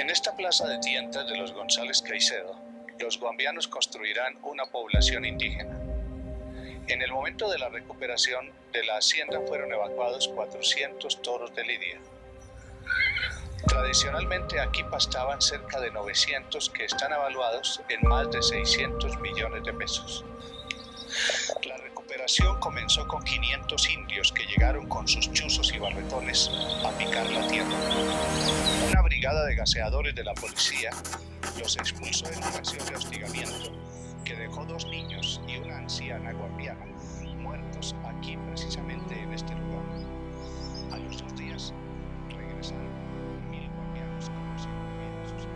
En esta plaza de tientas de los González Caicedo, los guambianos construirán una población indígena. En el momento de la recuperación de la hacienda fueron evacuados 400 toros de lidia. Tradicionalmente aquí pastaban cerca de 900 que están evaluados en más de 600 millones de pesos. La recuperación comenzó con 500 indios que llegaron con sus chuzos y barretones a picar la tierra. Una brigada de gaseadores de la policía los expulsó en una acción de hostigamiento que dejó 2 niños y una anciana guambiana muertos aquí precisamente en este lugar. A los 2 días regresaron 1000 guambianos como si no hubiera sucedido.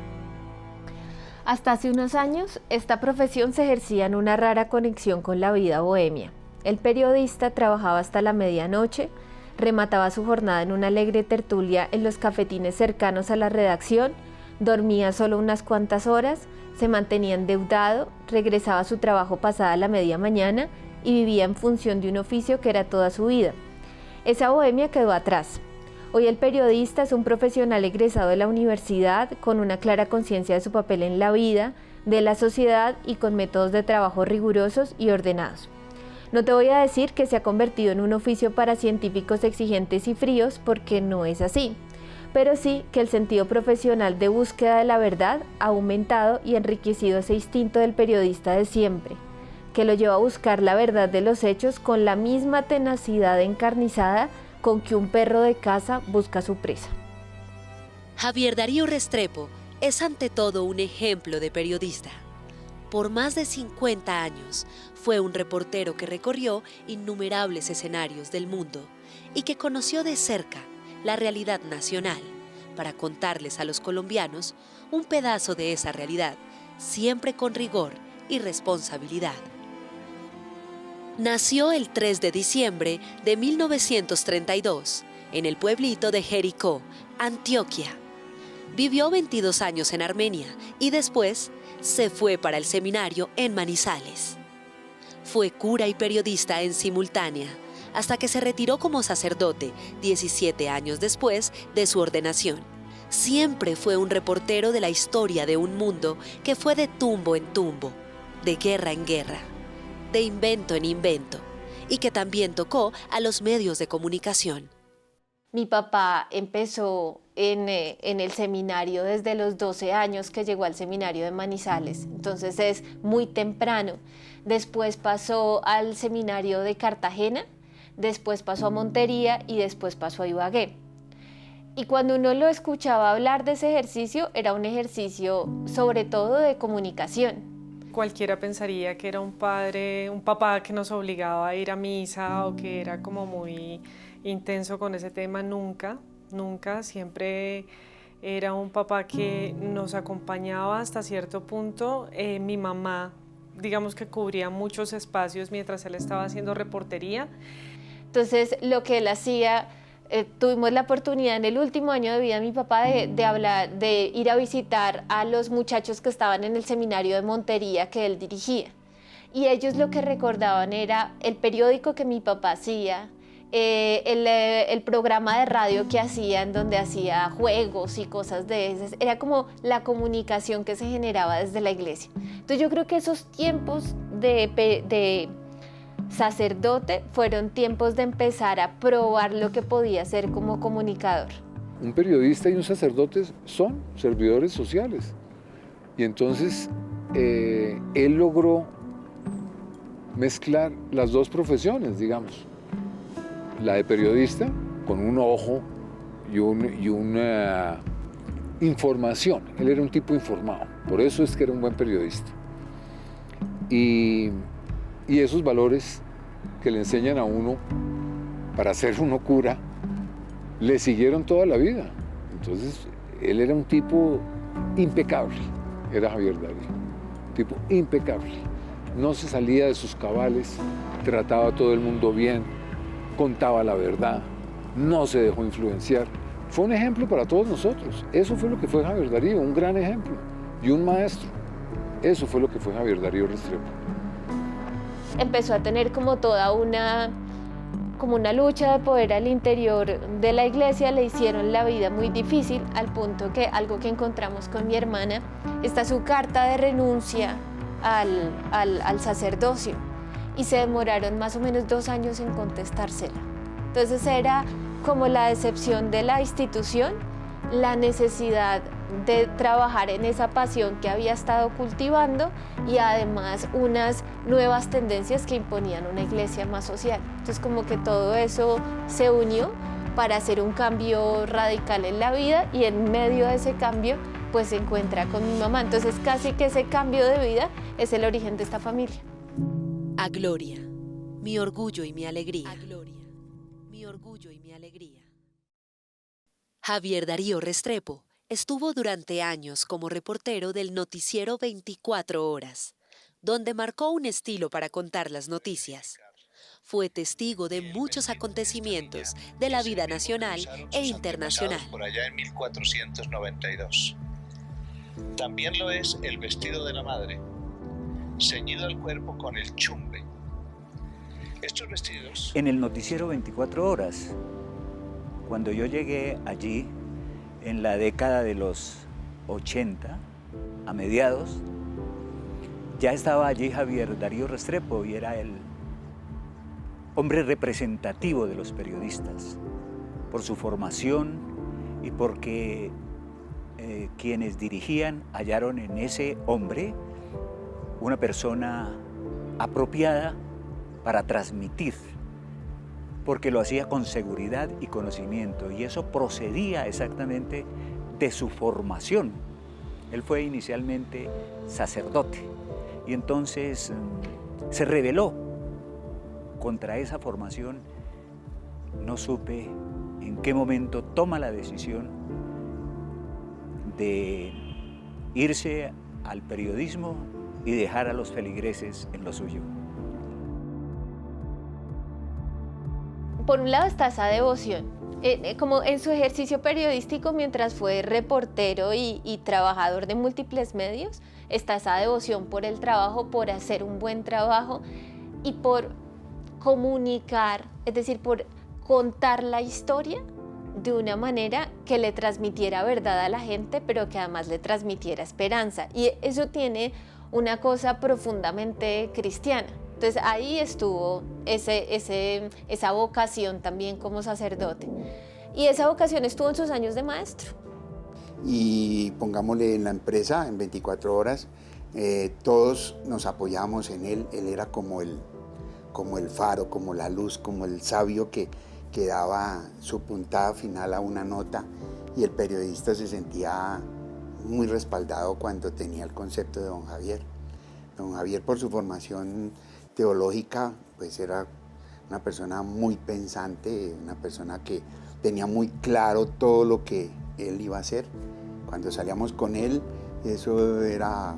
Hasta hace unos años, esta profesión se ejercía en una rara conexión con la vida bohemia. El periodista trabajaba hasta la medianoche, remataba su jornada en una alegre tertulia en los cafetines cercanos a la redacción, dormía solo unas cuantas horas, se mantenía endeudado, regresaba a su trabajo pasada la media mañana y vivía en función de un oficio que era toda su vida. Esa bohemia quedó atrás. Hoy el periodista es un profesional egresado de la universidad con una clara conciencia de su papel en la vida, de la sociedad y con métodos de trabajo rigurosos y ordenados. No te voy a decir que se ha convertido en un oficio para científicos exigentes y fríos, porque no es así, pero sí que el sentido profesional de búsqueda de la verdad ha aumentado y enriquecido ese instinto del periodista de siempre, que lo lleva a buscar la verdad de los hechos con la misma tenacidad encarnizada con que un perro de caza busca su presa. Javier Darío Restrepo es ante todo un ejemplo de periodista. Por más de 50 años fue un reportero que recorrió innumerables escenarios del mundo y que conoció de cerca la realidad nacional para contarles a los colombianos un pedazo de esa realidad, siempre con rigor y responsabilidad. Nació el 3 de diciembre de 1932 en el pueblito de Jericó, Antioquia. Vivió 22 años en Armenia y después se fue para el seminario en Manizales. Fue cura y periodista en simultánea, hasta que se retiró como sacerdote 17 años después de su ordenación. Siempre fue un reportero de la historia de un mundo que fue de tumbo en tumbo, de guerra en guerra, de invento en invento, y que también tocó a los medios de comunicación. Mi papá empezó en el seminario desde los 12 años que llegó al seminario de Manizales, entonces es muy temprano. Después pasó al seminario de Cartagena, después pasó a Montería y después pasó a Ibagué. Y cuando uno lo escuchaba hablar de ese ejercicio, era un ejercicio sobre todo de comunicación. Cualquiera pensaría que era un papá que nos obligaba a ir a misa o que era como muy intenso con ese tema. Nunca, siempre era un papá que nos acompañaba hasta cierto punto. Mi mamá, digamos que cubría muchos espacios mientras él estaba haciendo reportería. Entonces, lo que él hacía, tuvimos la oportunidad en el último año de vida de mi papá de ir a visitar a los muchachos que estaban en el seminario de Montería que él dirigía. Y ellos lo que recordaban era el periódico que mi papá hacía, el programa de radio que hacía, en donde hacía juegos y cosas de esas. Era como la comunicación que se generaba desde la iglesia. Entonces yo creo que esos tiempos de sacerdote fueron tiempos de empezar a probar lo que podía hacer como comunicador. Un periodista y un sacerdote son servidores sociales. Y entonces él logró mezclar las dos profesiones, digamos. La de periodista con un ojo y una información. Él era un tipo informado, por eso es que era un buen periodista. Y esos valores que le enseñan a uno para ser uno cura, le siguieron toda la vida. Entonces, él era un tipo impecable, era Javier Darío, un tipo impecable. No se salía de sus cabales, trataba a todo el mundo bien, contaba la verdad, no se dejó influenciar. Fue un ejemplo para todos nosotros. Eso fue lo que fue Javier Darío, un gran ejemplo y un maestro. Eso fue lo que fue Javier Darío Restrepo. Empezó a tener como toda una como una lucha de poder al interior de la iglesia le hicieron la vida muy difícil, al punto que algo que encontramos con mi hermana está su carta de renuncia al sacerdocio y se demoraron más o menos 2 años en contestársela. Entonces era como la decepción de la institución, la necesidad de trabajar en esa pasión que había estado cultivando y además unas nuevas tendencias que imponían una iglesia más social. Entonces como que todo eso se unió para hacer un cambio radical en la vida y en medio de ese cambio pues se encuentra con mi mamá. Entonces casi que ese cambio de vida es el origen de esta familia. A Gloria, mi orgullo y mi alegría. A Gloria, mi orgullo y mi alegría. Javier Darío Restrepo estuvo durante años como reportero del noticiero 24 Horas, donde marcó un estilo para contar las noticias. Fue testigo de muchos acontecimientos de la vida nacional e internacional. Por allá en 1492. También lo es el vestido de la madre, ceñido al cuerpo con el chumbe. Estos vestidos... En el noticiero 24 Horas, cuando yo llegué allí, en la década de los 80, a mediados, ya estaba allí Javier Darío Restrepo y era el hombre representativo de los periodistas, por su formación y porque quienes dirigían hallaron en ese hombre una persona apropiada para transmitir, porque lo hacía con seguridad y conocimiento, y eso procedía exactamente de su formación. Él fue inicialmente sacerdote, y entonces se rebeló contra esa formación. No supe en qué momento toma la decisión de irse al periodismo y dejar a los feligreses en lo suyo. Por un lado está esa devoción, como en su ejercicio periodístico mientras fue reportero y trabajador de múltiples medios, está esa devoción por el trabajo, por hacer un buen trabajo y por comunicar, es decir, por contar la historia de una manera que le transmitiera verdad a la gente, pero que además le transmitiera esperanza. Y eso tiene una cosa profundamente cristiana. Entonces ahí estuvo esa vocación también como sacerdote. Y esa vocación estuvo en sus años de maestro. Y pongámosle en la empresa, en 24 horas, todos nos apoyamos en él. Él era como el faro, como la luz, como el sabio que daba su puntada final a una nota. Y el periodista se sentía muy respaldado cuando tenía el concepto de don Javier. Don Javier, por su formación teológica, pues era una persona muy pensante, una persona que tenía muy claro todo lo que él iba a hacer. Cuando salíamos con él, eso era,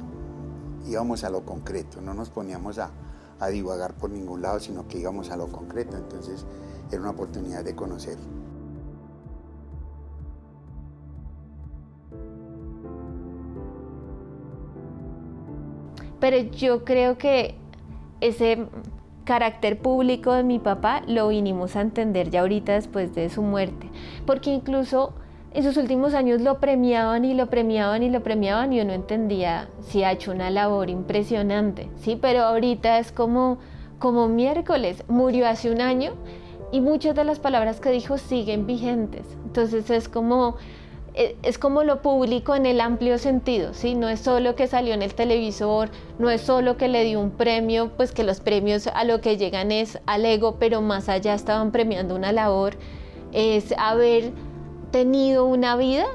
íbamos a lo concreto, no nos poníamos a divagar por ningún lado, sino que íbamos a lo concreto. Entonces era una oportunidad de conocer. Pero yo creo que ese carácter público de mi papá lo vinimos a entender ya ahorita después de su muerte, porque incluso en sus últimos años lo premiaban y lo premiaban y lo premiaban y uno entendía si ha hecho una labor impresionante, ¿sí? Pero ahorita es como miércoles, murió hace 1 año y muchas de las palabras que dijo siguen vigentes. Entonces es como lo público en el amplio sentido, ¿sí? No es solo que salió en el televisor, no es solo que le dio un premio, pues que los premios a lo que llegan es al ego, pero más allá estaban premiando una labor, es haber tenido una vida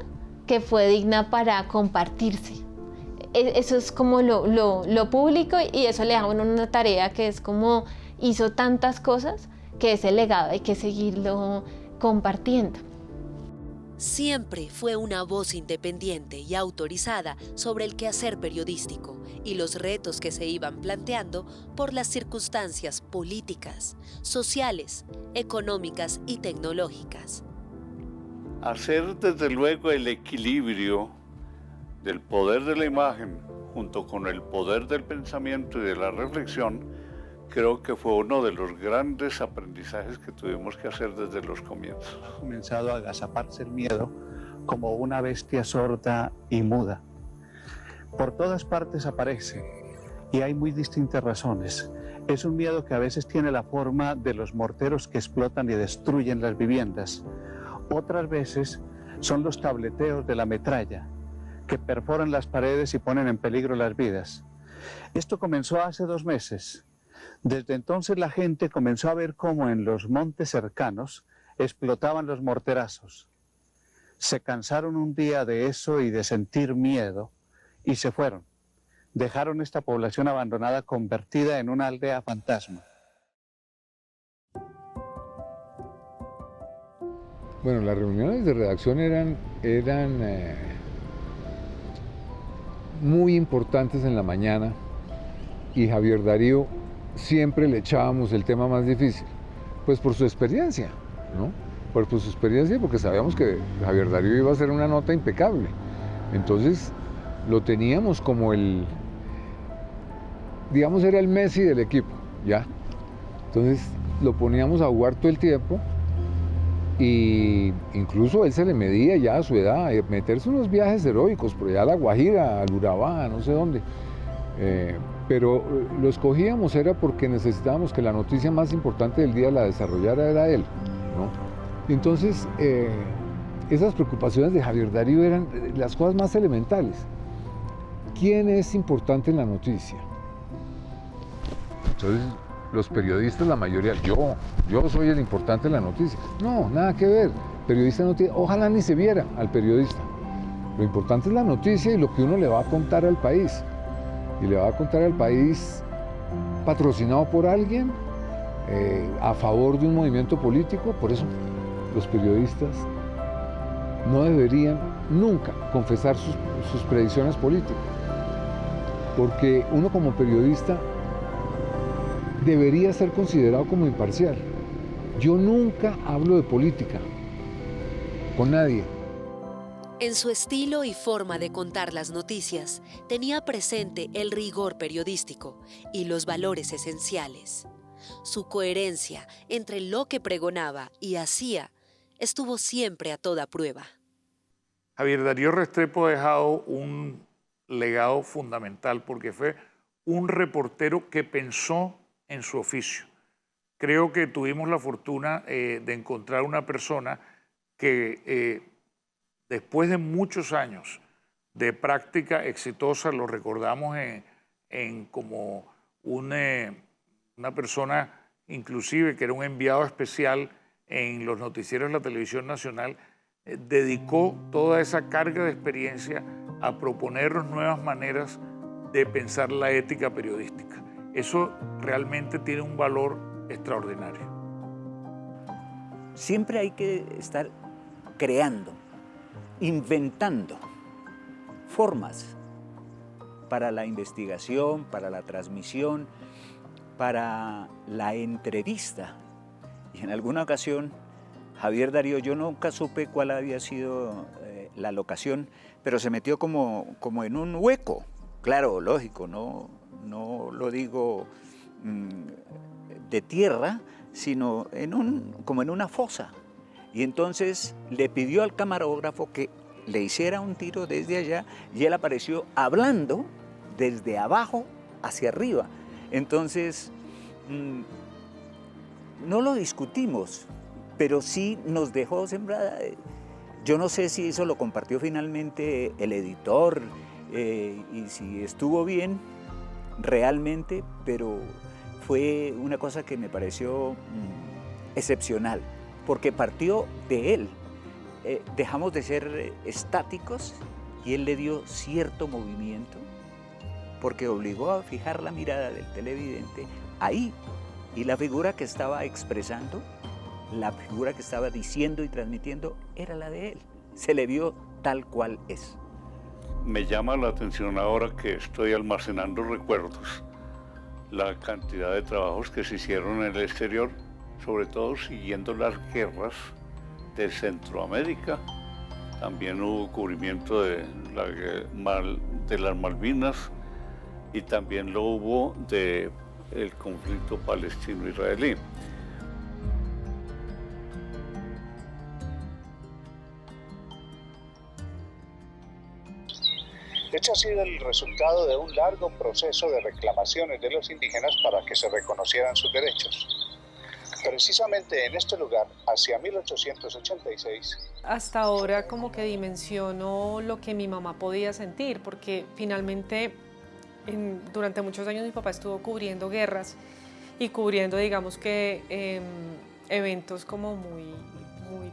que fue digna para compartirse. Eso es como lo público y eso le da a uno una tarea que es como hizo tantas cosas que ese legado hay que seguirlo compartiendo. Siempre fue una voz independiente y autorizada sobre el quehacer periodístico y los retos que se iban planteando por las circunstancias políticas, sociales, económicas y tecnológicas. Hacer desde luego el equilibrio del poder de la imagen junto con el poder del pensamiento y de la reflexión creo que fue uno de los grandes aprendizajes que tuvimos que hacer desde los comienzos. Ha comenzado a agazaparse el miedo como una bestia sorda y muda. Por todas partes aparece y hay muy distintas razones. Es un miedo que a veces tiene la forma de los morteros que explotan y destruyen las viviendas. Otras veces son los tableteos de la metralla que perforan las paredes y ponen en peligro las vidas. Esto comenzó hace 2 meses. Desde entonces la gente comenzó a ver cómo en los montes cercanos explotaban los morterazos. Se cansaron un día de eso y de sentir miedo y se fueron. Dejaron esta población abandonada convertida en una aldea fantasma. Bueno, las reuniones de redacción eran muy importantes en la mañana y Javier Darío siempre le echábamos el tema más difícil, pues por su experiencia, ¿no? Por su experiencia, porque sabíamos que Javier Darío iba a hacer una nota impecable. Entonces lo teníamos como digamos, era el Messi del equipo, ¿ya? Entonces lo poníamos a jugar todo el tiempo y incluso él se le medía ya a su edad, meterse unos viajes heroicos, por allá a La Guajira, al Urabá, no sé dónde. Pero lo escogíamos era porque necesitábamos que la noticia más importante del día la desarrollara era él, ¿no? Entonces, esas preocupaciones de Javier Darío eran las cosas más elementales. ¿Quién es importante en la noticia? Entonces, los periodistas, la mayoría, yo soy el importante en la noticia. No, nada que ver. Periodista no tiene, ojalá ni se viera al periodista. Lo importante es la noticia y lo que uno le va a contar al país. Y le va a contar al país patrocinado por alguien, a favor de un movimiento político. Por eso los periodistas no deberían nunca confesar sus predicciones políticas. Porque uno como periodista debería ser considerado como imparcial. Yo nunca hablo de política con nadie. En su estilo y forma de contar las noticias, tenía presente el rigor periodístico y los valores esenciales. Su coherencia entre lo que pregonaba y hacía estuvo siempre a toda prueba. Javier Darío Restrepo ha dejado un legado fundamental porque fue un reportero que pensó en su oficio. Creo que tuvimos la fortuna de encontrar una persona que después de muchos años de práctica exitosa, lo recordamos como una persona inclusive que era un enviado especial en los noticieros de la televisión nacional, dedicó toda esa carga de experiencia a proponernos nuevas maneras de pensar la ética periodística. Eso realmente tiene un valor extraordinario. Siempre hay que estar creando, inventando formas para la investigación, para la transmisión, para la entrevista. Y en alguna ocasión, Javier Darío, yo nunca supe cuál había sido la locación, pero se metió como en un hueco. Claro, lógico, no lo digo de tierra, sino como en una fosa. Y entonces le pidió al camarógrafo que le hiciera un tiro desde allá y él apareció hablando desde abajo hacia arriba. Entonces, no lo discutimos, pero sí nos dejó sembrada. Yo no sé si eso lo compartió finalmente el editor y si estuvo bien realmente, pero fue una cosa que me pareció excepcional, porque partió de él. Dejamos de ser estáticos y él le dio cierto movimiento, porque obligó a fijar la mirada del televidente ahí, y la figura que estaba expresando, la figura que estaba diciendo y transmitiendo era la de él. Se le vio tal cual es. Me llama la atención ahora que estoy almacenando recuerdos, la cantidad de trabajos que se hicieron en el exterior, sobre todo siguiendo las guerras de Centroamérica. También hubo cubrimiento de las Malvinas y también lo hubo de el conflicto palestino-israelí. Este ha sido el resultado de un largo proceso de reclamaciones de los indígenas para que se reconocieran sus derechos. Precisamente en este lugar, hacia 1886... Hasta ahora como que dimensiono lo que mi mamá podía sentir, porque finalmente durante muchos años mi papá estuvo cubriendo guerras y cubriendo, digamos que, eventos como muy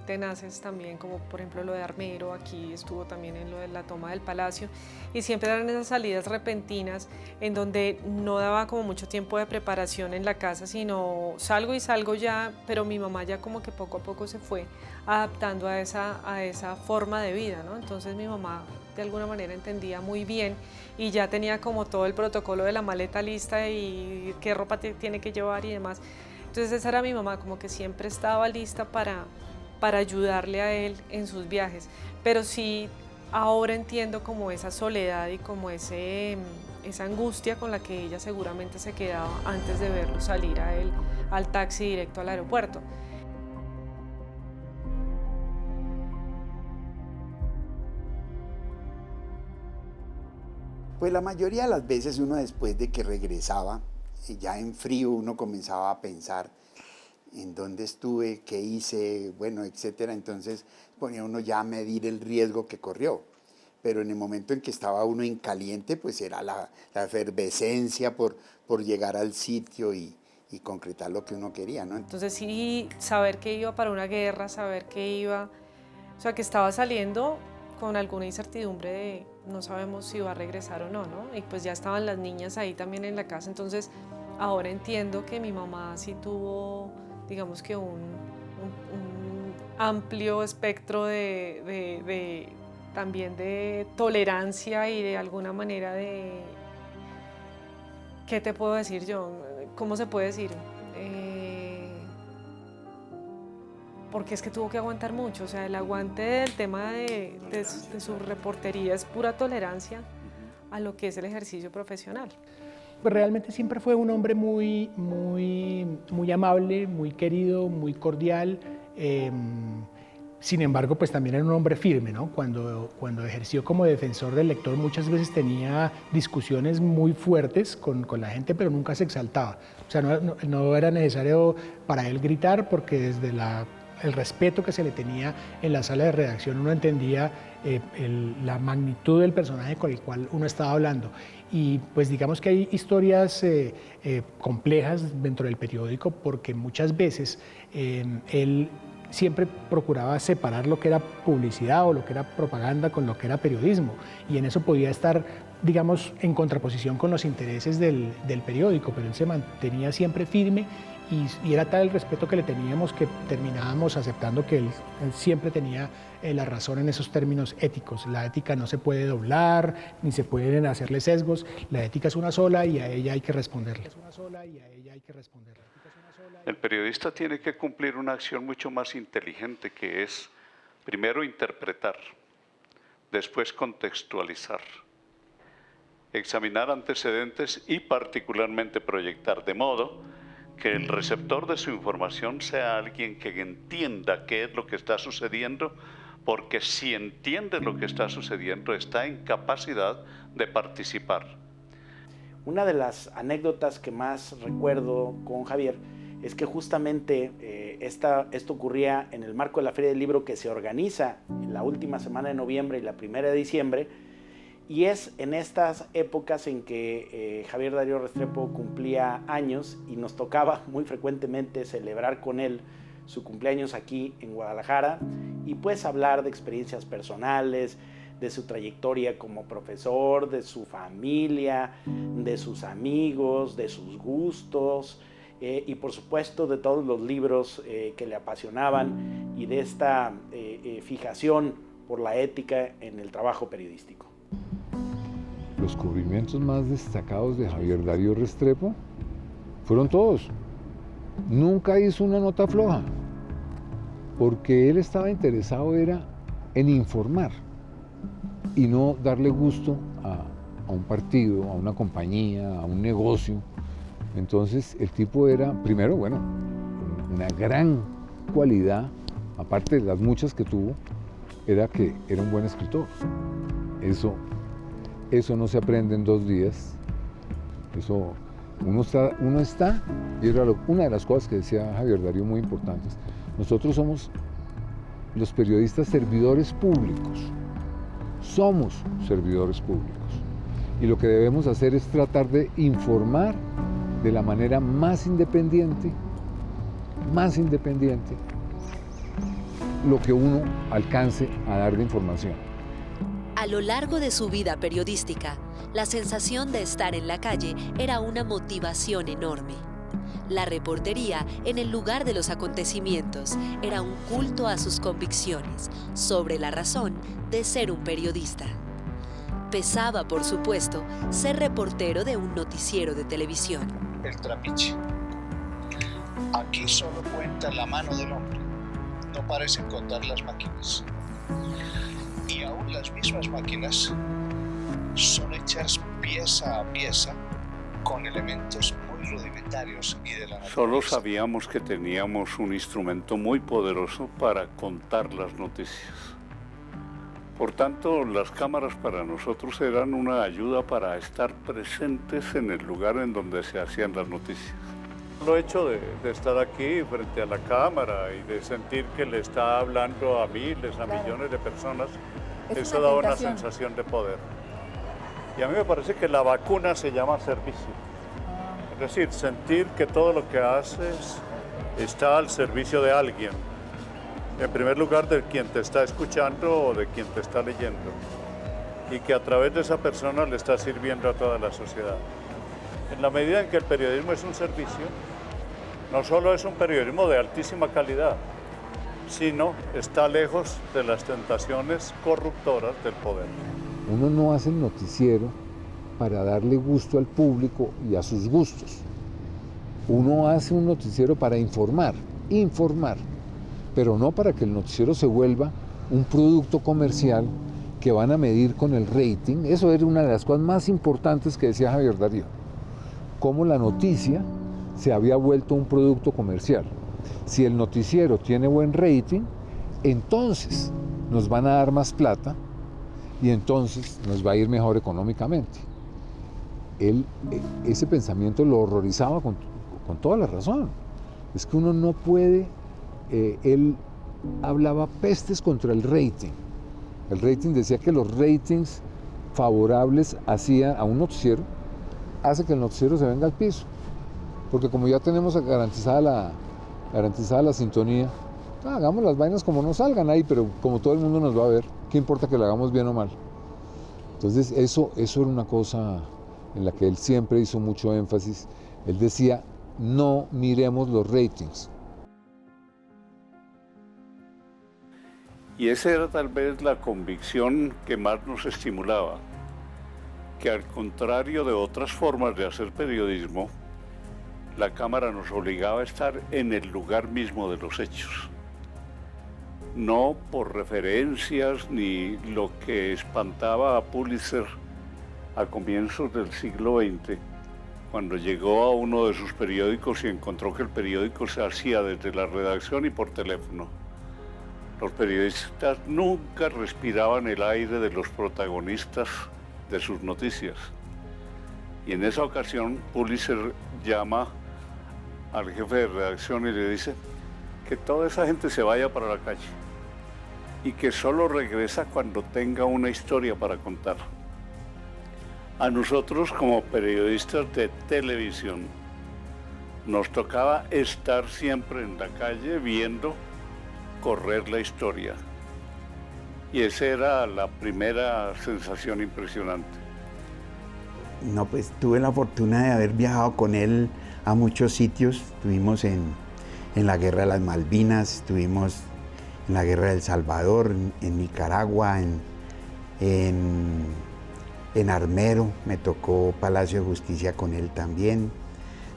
tenaces también, como por ejemplo lo de Armero, aquí estuvo también en lo de la toma del Palacio, y siempre eran esas salidas repentinas en donde no daba como mucho tiempo de preparación en la casa, sino salgo y salgo ya, pero mi mamá ya como que poco a poco se fue adaptando a esa forma de vida, ¿no? Entonces mi mamá de alguna manera entendía muy bien y ya tenía como todo el protocolo de la maleta lista y qué ropa tiene que llevar y demás. Entonces esa era mi mamá, como que siempre estaba lista para ayudarle a él en sus viajes, pero sí ahora entiendo como esa soledad y como esa angustia con la que ella seguramente se quedaba antes de verlo salir a él al taxi directo al aeropuerto. Pues la mayoría de las veces uno después de que regresaba, ya en frío uno comenzaba a pensar en dónde estuve, qué hice, bueno, etcétera. Entonces ponía uno ya a medir el riesgo que corrió. Pero en el momento en que estaba uno en caliente, pues era la efervescencia por llegar al sitio y concretar lo que uno quería, ¿no? Entonces sí, saber que iba para una guerra, saber que iba, o sea, que estaba saliendo con alguna incertidumbre de no sabemos si va a regresar o no, ¿no? Y pues ya estaban las niñas ahí también en la casa, entonces ahora entiendo que mi mamá sí tuvo, digamos que un amplio espectro también de tolerancia y de alguna manera de, ¿qué te puedo decir yo? ¿Cómo se puede decir? Porque es que tuvo que aguantar mucho, o sea, el aguante del tema de su reportería es pura tolerancia a lo que es el ejercicio profesional. Pues realmente siempre fue un hombre muy amable, muy querido, muy cordial. Sin embargo, pues también era un hombre firme, ¿no? Cuando ejerció como defensor del lector muchas veces tenía discusiones muy fuertes con la gente, pero nunca se exaltaba. O sea, no era necesario para él gritar porque desde el respeto que se le tenía en la sala de redacción uno entendía la magnitud del personaje con el cual uno estaba hablando. Y pues digamos que hay historias complejas dentro del periódico porque muchas veces él siempre procuraba separar lo que era publicidad o lo que era propaganda con lo que era periodismo, y en eso podía estar, digamos, en contraposición con los intereses del periódico, pero él se mantenía siempre firme y era tal el respeto que le teníamos que terminábamos aceptando que él siempre tenía la razón en esos términos éticos. La ética no se puede doblar, ni se pueden hacerle sesgos, la ética es una sola y a ella hay que responderle. El periodista tiene que cumplir una acción mucho más inteligente, que es primero interpretar, después contextualizar, examinar antecedentes y particularmente proyectar, de modo que el receptor de su información sea alguien que entienda qué es lo que está sucediendo, porque si entiende lo que está sucediendo está en capacidad de participar. Una de las anécdotas que más recuerdo con Javier es que justamente esto ocurría en el marco de la Feria del Libro que se organiza en la última semana de noviembre y la primera de diciembre, y es en estas épocas en que Javier Darío Restrepo cumplía años y nos tocaba muy frecuentemente celebrar con él su cumpleaños aquí en Guadalajara y pues hablar de experiencias personales, de su trayectoria como profesor, de su familia, de sus amigos, de sus gustos, y por supuesto de todos los libros que le apasionaban y de esta fijación por la ética en el trabajo periodístico. Los cubrimientos más destacados de Javier Darío Restrepo fueron todos. Nunca hizo una nota floja, porque él estaba interesado era en informar y no darle gusto a un partido, a una compañía, a un negocio. Entonces el tipo era, primero, bueno, una gran cualidad, aparte de las muchas que tuvo, era que era un buen escritor. Eso no se aprende en 2 días. Eso, uno está, y era una de las cosas que decía Javier Darío muy importantes. Nosotros somos los periodistas servidores públicos. Somos servidores públicos. Y lo que debemos hacer es tratar de informar de la manera más independiente, lo que uno alcance a dar de información. A lo largo de su vida periodística, la sensación de estar en la calle era una motivación enorme. La reportería en el lugar de los acontecimientos era un culto a sus convicciones sobre la razón de ser un periodista. Pesaba, por supuesto, ser reportero de un noticiero de televisión. El trapiche. Aquí solo cuenta la mano del hombre, no parecen contar las máquinas. Y aún las mismas máquinas son hechas pieza a pieza con elementos muy rudimentarios y de la naturaleza. Solo sabíamos que teníamos un instrumento muy poderoso para contar las noticias. Por tanto, las cámaras para nosotros eran una ayuda para estar presentes en el lugar en donde se hacían las noticias. El hecho de estar aquí frente a la cámara y de sentir que le está hablando a miles, a millones de personas, eso da una sensación de poder. Y a mí me parece que la vacuna se llama servicio. Es decir, sentir que todo lo que haces está al servicio de alguien. En primer lugar, de quien te está escuchando o de quien te está leyendo. Y que a través de esa persona le está sirviendo a toda la sociedad. En la medida en que el periodismo es un servicio, no solo es un periodismo de altísima calidad, sino está lejos de las tentaciones corruptoras del poder. Uno no hace el noticiero para darle gusto al público y a sus gustos. Uno hace un noticiero para informar, pero no para que el noticiero se vuelva un producto comercial que van a medir con el rating. Eso era una de las cosas más importantes que decía Javier Darío. Cómo la noticia se había vuelto un producto comercial. Si el noticiero tiene buen rating, entonces nos van a dar más plata y entonces nos va a ir mejor económicamente. Él, ese pensamiento lo horrorizaba con toda la razón. Es que uno no puede, él hablaba pestes contra el rating. El rating decía que los ratings favorables a un noticiero hace que el noticiero se venga al piso. Porque como ya tenemos garantizada la sintonía, hagamos las vainas como nos salgan ahí, pero como todo el mundo nos va a ver, ¿qué importa que lo hagamos bien o mal? Entonces eso era una cosa en la que él siempre hizo mucho énfasis. Él decía, no miremos los ratings. Y esa era tal vez la convicción que más nos estimulaba, que al contrario de otras formas de hacer periodismo, la cámara nos obligaba a estar en el lugar mismo de los hechos. No por referencias ni lo que espantaba a Pulitzer a comienzos del siglo XX, cuando llegó a uno de sus periódicos y encontró que el periódico se hacía desde la redacción y por teléfono. Los periodistas nunca respiraban el aire de los protagonistas de sus noticias. Y en esa ocasión Pulitzer llama al jefe de redacción y le dice que toda esa gente se vaya para la calle y que solo regresa cuando tenga una historia para contar. A nosotros como periodistas de televisión nos tocaba estar siempre en la calle viendo correr la historia. Y esa era la primera sensación impresionante. No, pues tuve la fortuna de haber viajado con él a muchos sitios. Estuvimos en la Guerra de las Malvinas, estuvimos en la Guerra de El Salvador, en Nicaragua, en Armero, me tocó Palacio de Justicia con él también.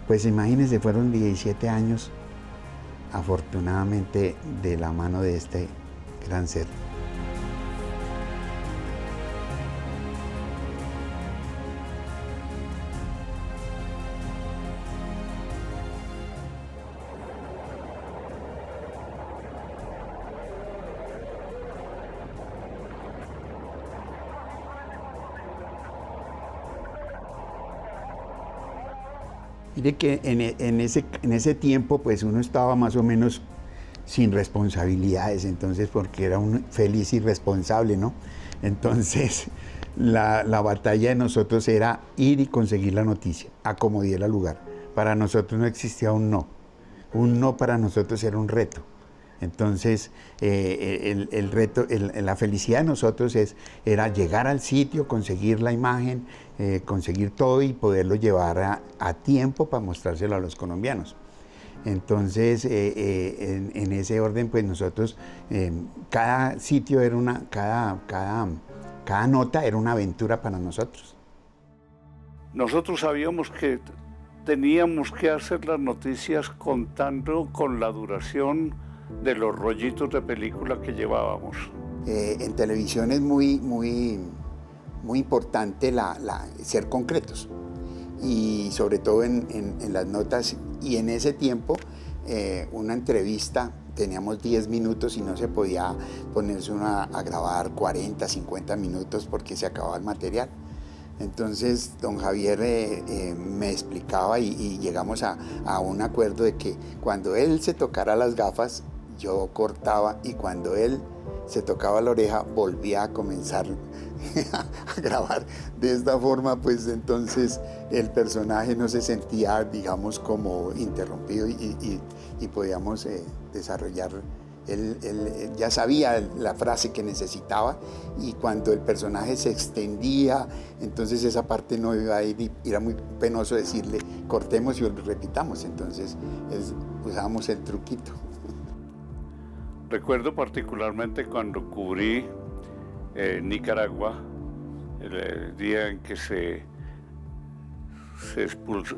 Pues imagínense, fueron 17 años, afortunadamente, de la mano de este gran ser. Mire que en ese tiempo pues uno estaba más o menos sin responsabilidades, entonces porque era un feliz irresponsable, ¿no? Entonces la batalla de nosotros era ir y conseguir la noticia, a como diera lugar. Para nosotros no existía un no para nosotros era un reto. Entonces el reto, la felicidad de nosotros era llegar al sitio, conseguir la imagen, conseguir todo y poderlo llevar a tiempo para mostrárselo a los colombianos. Entonces, en ese orden, pues nosotros, cada sitio era cada nota era una aventura para nosotros. Nosotros sabíamos que teníamos que hacer las noticias contando con la duración de los rollitos de película que llevábamos. En televisión es muy importante ser concretos. Y sobre todo en las notas, y en ese tiempo una entrevista teníamos 10 minutos y no se podía ponerse a grabar 40, 50 minutos porque se acababa el material. Entonces don Javier me explicaba y llegamos a un acuerdo de que cuando él se tocara las gafas, yo cortaba, y cuando él se tocaba la oreja, volvía a comenzar a grabar. De esta forma, pues entonces el personaje no se sentía, digamos, como interrumpido y podíamos desarrollar. Él ya sabía la frase que necesitaba, y cuando el personaje se extendía, entonces esa parte no iba a ir y era muy penoso decirle cortemos y repitamos. Entonces usábamos el truquito. Recuerdo particularmente cuando cubrí Nicaragua, el día en que se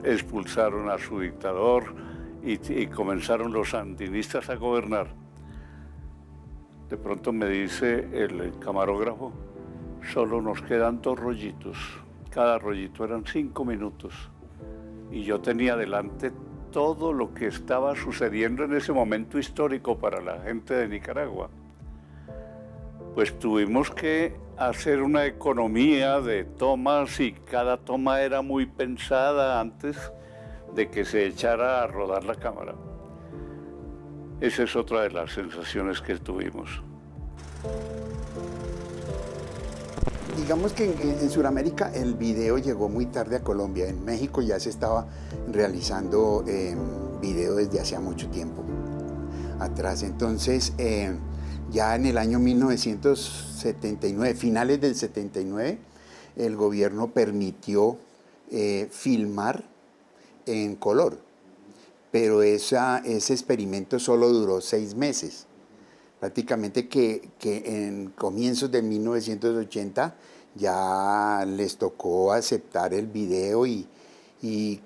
expulsaron a su dictador y comenzaron los sandinistas a gobernar. De pronto me dice el camarógrafo, solo nos quedan 2 rollitos, cada rollito eran 5 minutos, y yo tenía delante todo lo que estaba sucediendo en ese momento histórico para la gente de Nicaragua. Pues tuvimos que hacer una economía de tomas, y cada toma era muy pensada antes de que se echara a rodar la cámara. Esa es otra de las sensaciones que tuvimos. Digamos que en Sudamérica el video llegó muy tarde a Colombia. En México ya se estaba realizando video desde hacía mucho tiempo atrás. Entonces, ya en el año 1979, finales del 79, el gobierno permitió filmar en color, pero ese experimento solo duró 6 meses. Prácticamente que en comienzos de 1980 ya les tocó aceptar el video y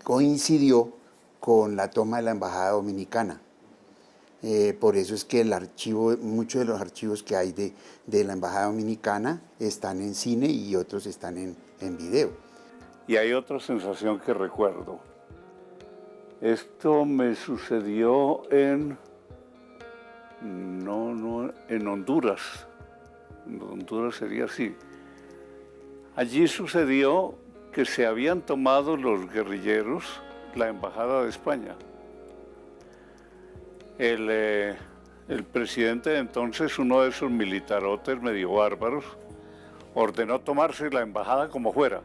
coincidió con la toma de la Embajada Dominicana. Por eso es que muchos de los archivos que hay de la Embajada Dominicana están en cine y otros están en video. Y hay otra sensación que recuerdo. Esto me sucedió en Honduras. En Honduras sería así. Allí sucedió que se habían tomado los guerrilleros la embajada de España. El presidente de entonces, uno de esos militarotes medio bárbaros, ordenó tomarse la embajada como fuera,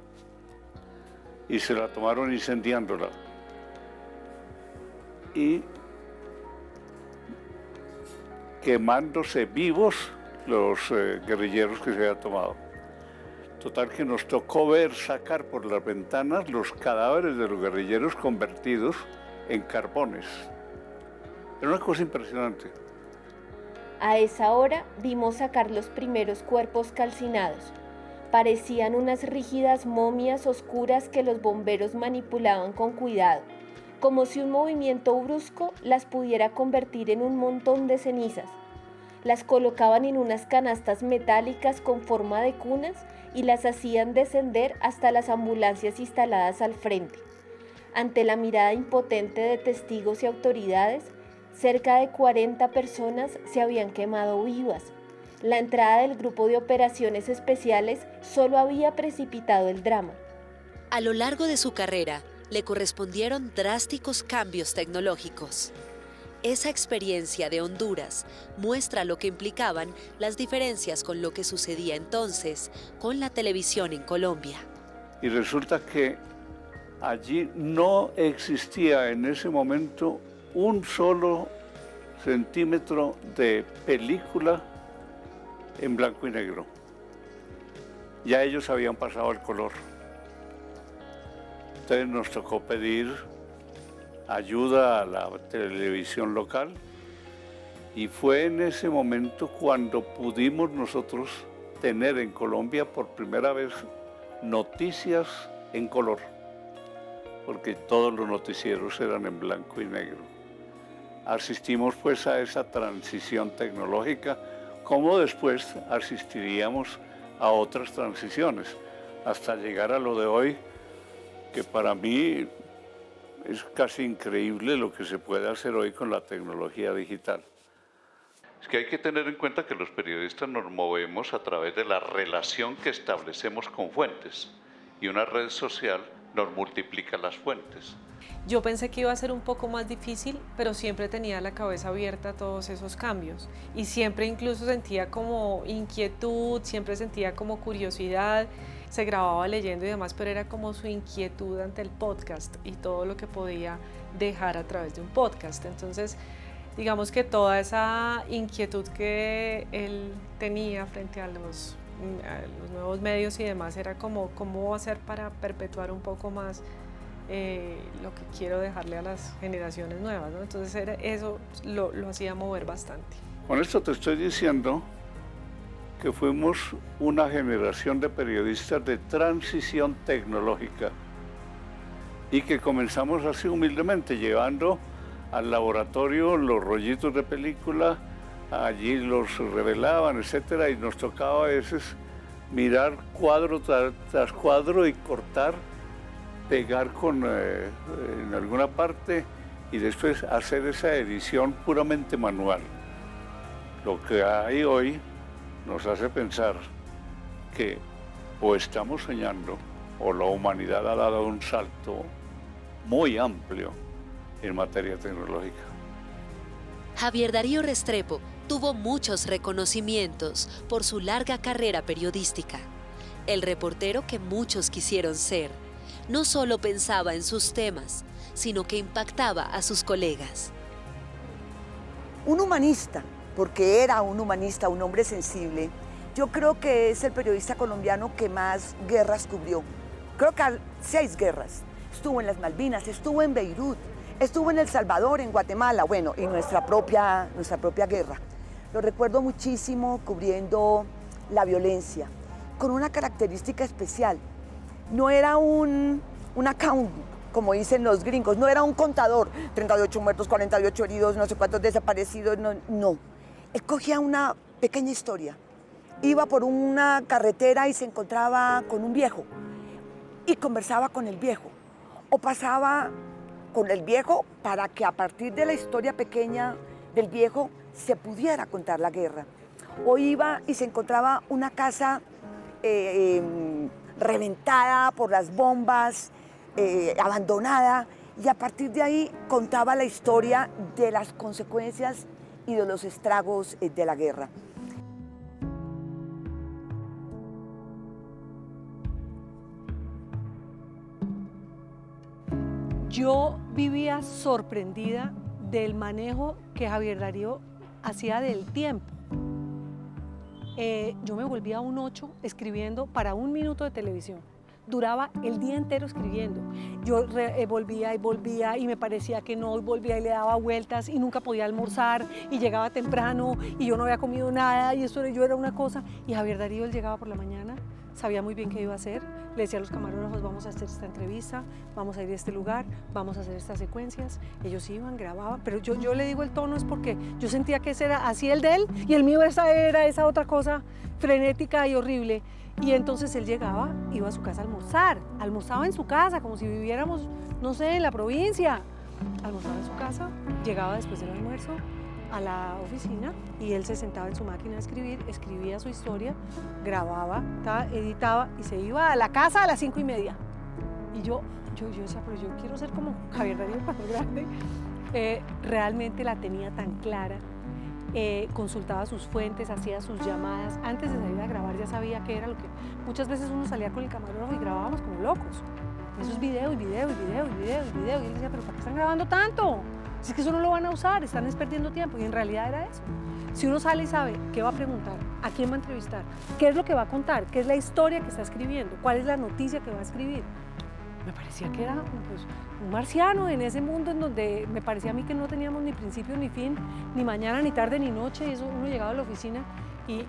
y se la tomaron incendiándola. Y quemándose vivos los guerrilleros que se habían tomado. Total que nos tocó sacar por las ventanas los cadáveres de los guerrilleros convertidos en carbones. Era una cosa impresionante. A esa hora vimos sacar los primeros cuerpos calcinados. Parecían unas rígidas momias oscuras que los bomberos manipulaban con cuidado, como si un movimiento brusco las pudiera convertir en un montón de cenizas. Las colocaban en unas canastas metálicas con forma de cunas y las hacían descender hasta las ambulancias instaladas al frente. Ante la mirada impotente de testigos y autoridades, cerca de 40 personas se habían quemado vivas. La entrada del grupo de operaciones especiales solo había precipitado el drama. A lo largo de su carrera, le correspondieron drásticos cambios tecnológicos. Esa experiencia de Honduras muestra lo que implicaban las diferencias con lo que sucedía entonces con la televisión en Colombia. Y resulta que allí no existía en ese momento un solo centímetro de película en blanco y negro. Ya ellos habían pasado al color. Entonces nos tocó pedir ayuda a la televisión local y fue en ese momento cuando pudimos nosotros tener en Colombia por primera vez noticias en color, porque todos los noticieros eran en blanco y negro. Asistimos pues a esa transición tecnológica, como después asistiríamos a otras transiciones, hasta llegar a lo de hoy, que para mí es casi increíble lo que se puede hacer hoy con la tecnología digital. Es que hay que tener en cuenta que los periodistas nos movemos a través de la relación que establecemos con fuentes, y una red social nos multiplica las fuentes. Yo pensé que iba a ser un poco más difícil, pero siempre tenía la cabeza abierta a todos esos cambios y siempre incluso sentía como inquietud, siempre sentía como curiosidad. Se grababa leyendo y demás, pero era como su inquietud ante el podcast y todo lo que podía dejar a través de un podcast. Entonces, digamos que toda esa inquietud que él tenía frente a los nuevos medios y demás era como cómo hacer para perpetuar un poco más lo que quiero dejarle a las generaciones nuevas, ¿no? Entonces eso lo hacía mover bastante. Con esto te estoy diciendo que fuimos una generación de periodistas de transición tecnológica y que comenzamos así humildemente, llevando al laboratorio los rollitos de película, allí los revelaban, etcétera, y nos tocaba a veces mirar cuadro tras cuadro y cortar, pegar en alguna parte y después hacer esa edición puramente manual. Lo que hay hoy nos hace pensar que o estamos soñando o la humanidad ha dado un salto muy amplio en materia tecnológica. Javier Darío Restrepo tuvo muchos reconocimientos por su larga carrera periodística. El reportero que muchos quisieron ser. No solo pensaba en sus temas, sino que impactaba a sus colegas. Un humanista, porque era un humanista, un hombre sensible. Yo creo que es el periodista colombiano que más guerras cubrió. Creo que 6 guerras. Estuvo en las Malvinas, estuvo en Beirut, estuvo en El Salvador, en Guatemala, bueno, y nuestra propia guerra. Lo recuerdo muchísimo cubriendo la violencia, con una característica especial. No era un account, como dicen los gringos, no era un contador, 38 muertos, 48 heridos, no sé cuántos desaparecidos, no. Él cogía una pequeña historia, iba por una carretera y se encontraba con un viejo y conversaba con el viejo, o pasaba con el viejo para que a partir de la historia pequeña del viejo se pudiera contar la guerra. O iba y se encontraba una casa reventada por las bombas, abandonada, y a partir de ahí contaba la historia de las consecuencias y de los estragos de la guerra. Yo vivía sorprendida del manejo que Javier Darío hacía del tiempo. Yo me volvía un 8 escribiendo para 1 minuto de televisión. Duraba el día entero escribiendo. Yo volvía y volvía y me parecía que no, y volvía y le daba vueltas y nunca podía almorzar y llegaba temprano y yo no había comido nada y yo era una cosa. Y Javier Darío, él llegaba por la mañana, sabía muy bien qué iba a hacer, le decía a los camarógrafos, vamos a hacer esta entrevista, vamos a ir a este lugar, vamos a hacer estas secuencias. Ellos iban, grababan, pero yo le digo el tono es porque yo sentía que ese era así el de él y el mío era esa otra cosa frenética y horrible. Y entonces él llegaba, iba a su casa a almorzar, almorzaba en su casa, como si viviéramos, no sé, en la provincia. Almorzaba en su casa, llegaba después del almuerzo a la oficina y él se sentaba en su máquina a escribir, escribía su historia, grababa, editaba y se iba a la casa a las 5:30. Y yo decía, pero yo quiero ser como Javier Darío cuando grande. Realmente la tenía tan clara, consultaba sus fuentes, hacía sus llamadas. Antes de salir a grabar ya sabía qué era lo que... Muchas veces uno salía con el camarógrafo y grabábamos como locos. Eso es video y video y video y video y video. Y él decía, pero ¿para qué están grabando tanto? Si es que eso no lo van a usar, están perdiendo tiempo. Y en realidad era eso. Si uno sale y sabe qué va a preguntar, a quién va a entrevistar, qué es lo que va a contar, qué es la historia que está escribiendo, cuál es la noticia que va a escribir, me parecía que era pues, un marciano en ese mundo en donde me parecía a mí que no teníamos ni principio ni fin, ni mañana, ni tarde, ni noche. Y eso uno llegaba a la oficina y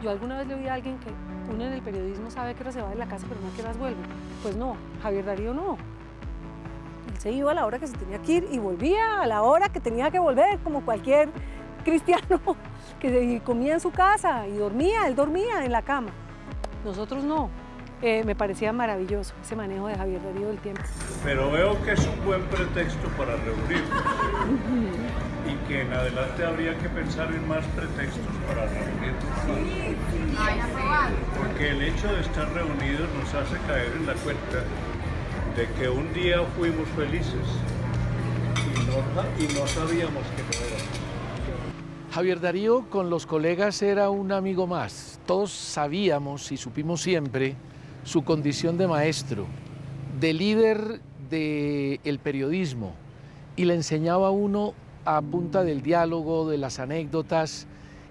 yo alguna vez le oí a alguien que uno en el periodismo sabe que hora se va de la casa, pero no a qué horas vuelve. Pues no, Javier Darío no. Él se iba a la hora que se tenía que ir y volvía a la hora que tenía que volver, como cualquier cristiano que comía en su casa y dormía, él dormía en la cama. Nosotros no. Me parecía maravilloso ese manejo de Javier Darío del tiempo. Pero veo que es un buen pretexto para reunirnos y que en adelante habría que pensar en más pretextos para reunirnos. Porque el hecho de estar reunidos nos hace caer en la cuenta de que un día fuimos felices y no sabíamos que no éramos. Javier Darío con los colegas era un amigo más. Todos sabíamos y supimos siempre su condición de maestro, de líder del periodismo, y le enseñaba a uno a punta del diálogo, de las anécdotas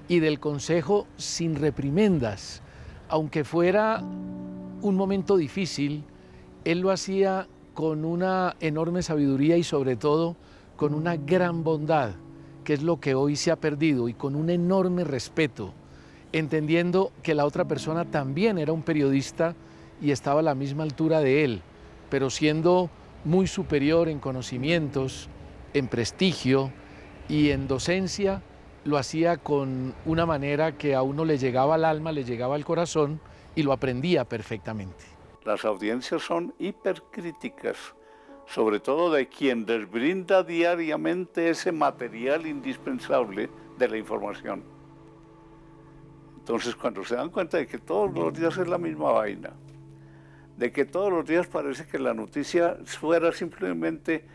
y del consejo sin reprimendas. Aunque fuera un momento difícil, él lo hacía con una enorme sabiduría y sobre todo con una gran bondad, que es lo que hoy se ha perdido, y con un enorme respeto, entendiendo que la otra persona también era un periodista y estaba a la misma altura de él, pero siendo muy superior en conocimientos, en prestigio y en docencia. Lo hacía con una manera que a uno le llegaba al alma, le llegaba al corazón y lo aprendía perfectamente. Las audiencias son hipercríticas, sobre todo de quien les brinda diariamente ese material indispensable de la información. Entonces, cuando se dan cuenta de que todos los días es la misma vaina, de que todos los días parece que la noticia fuera simplemente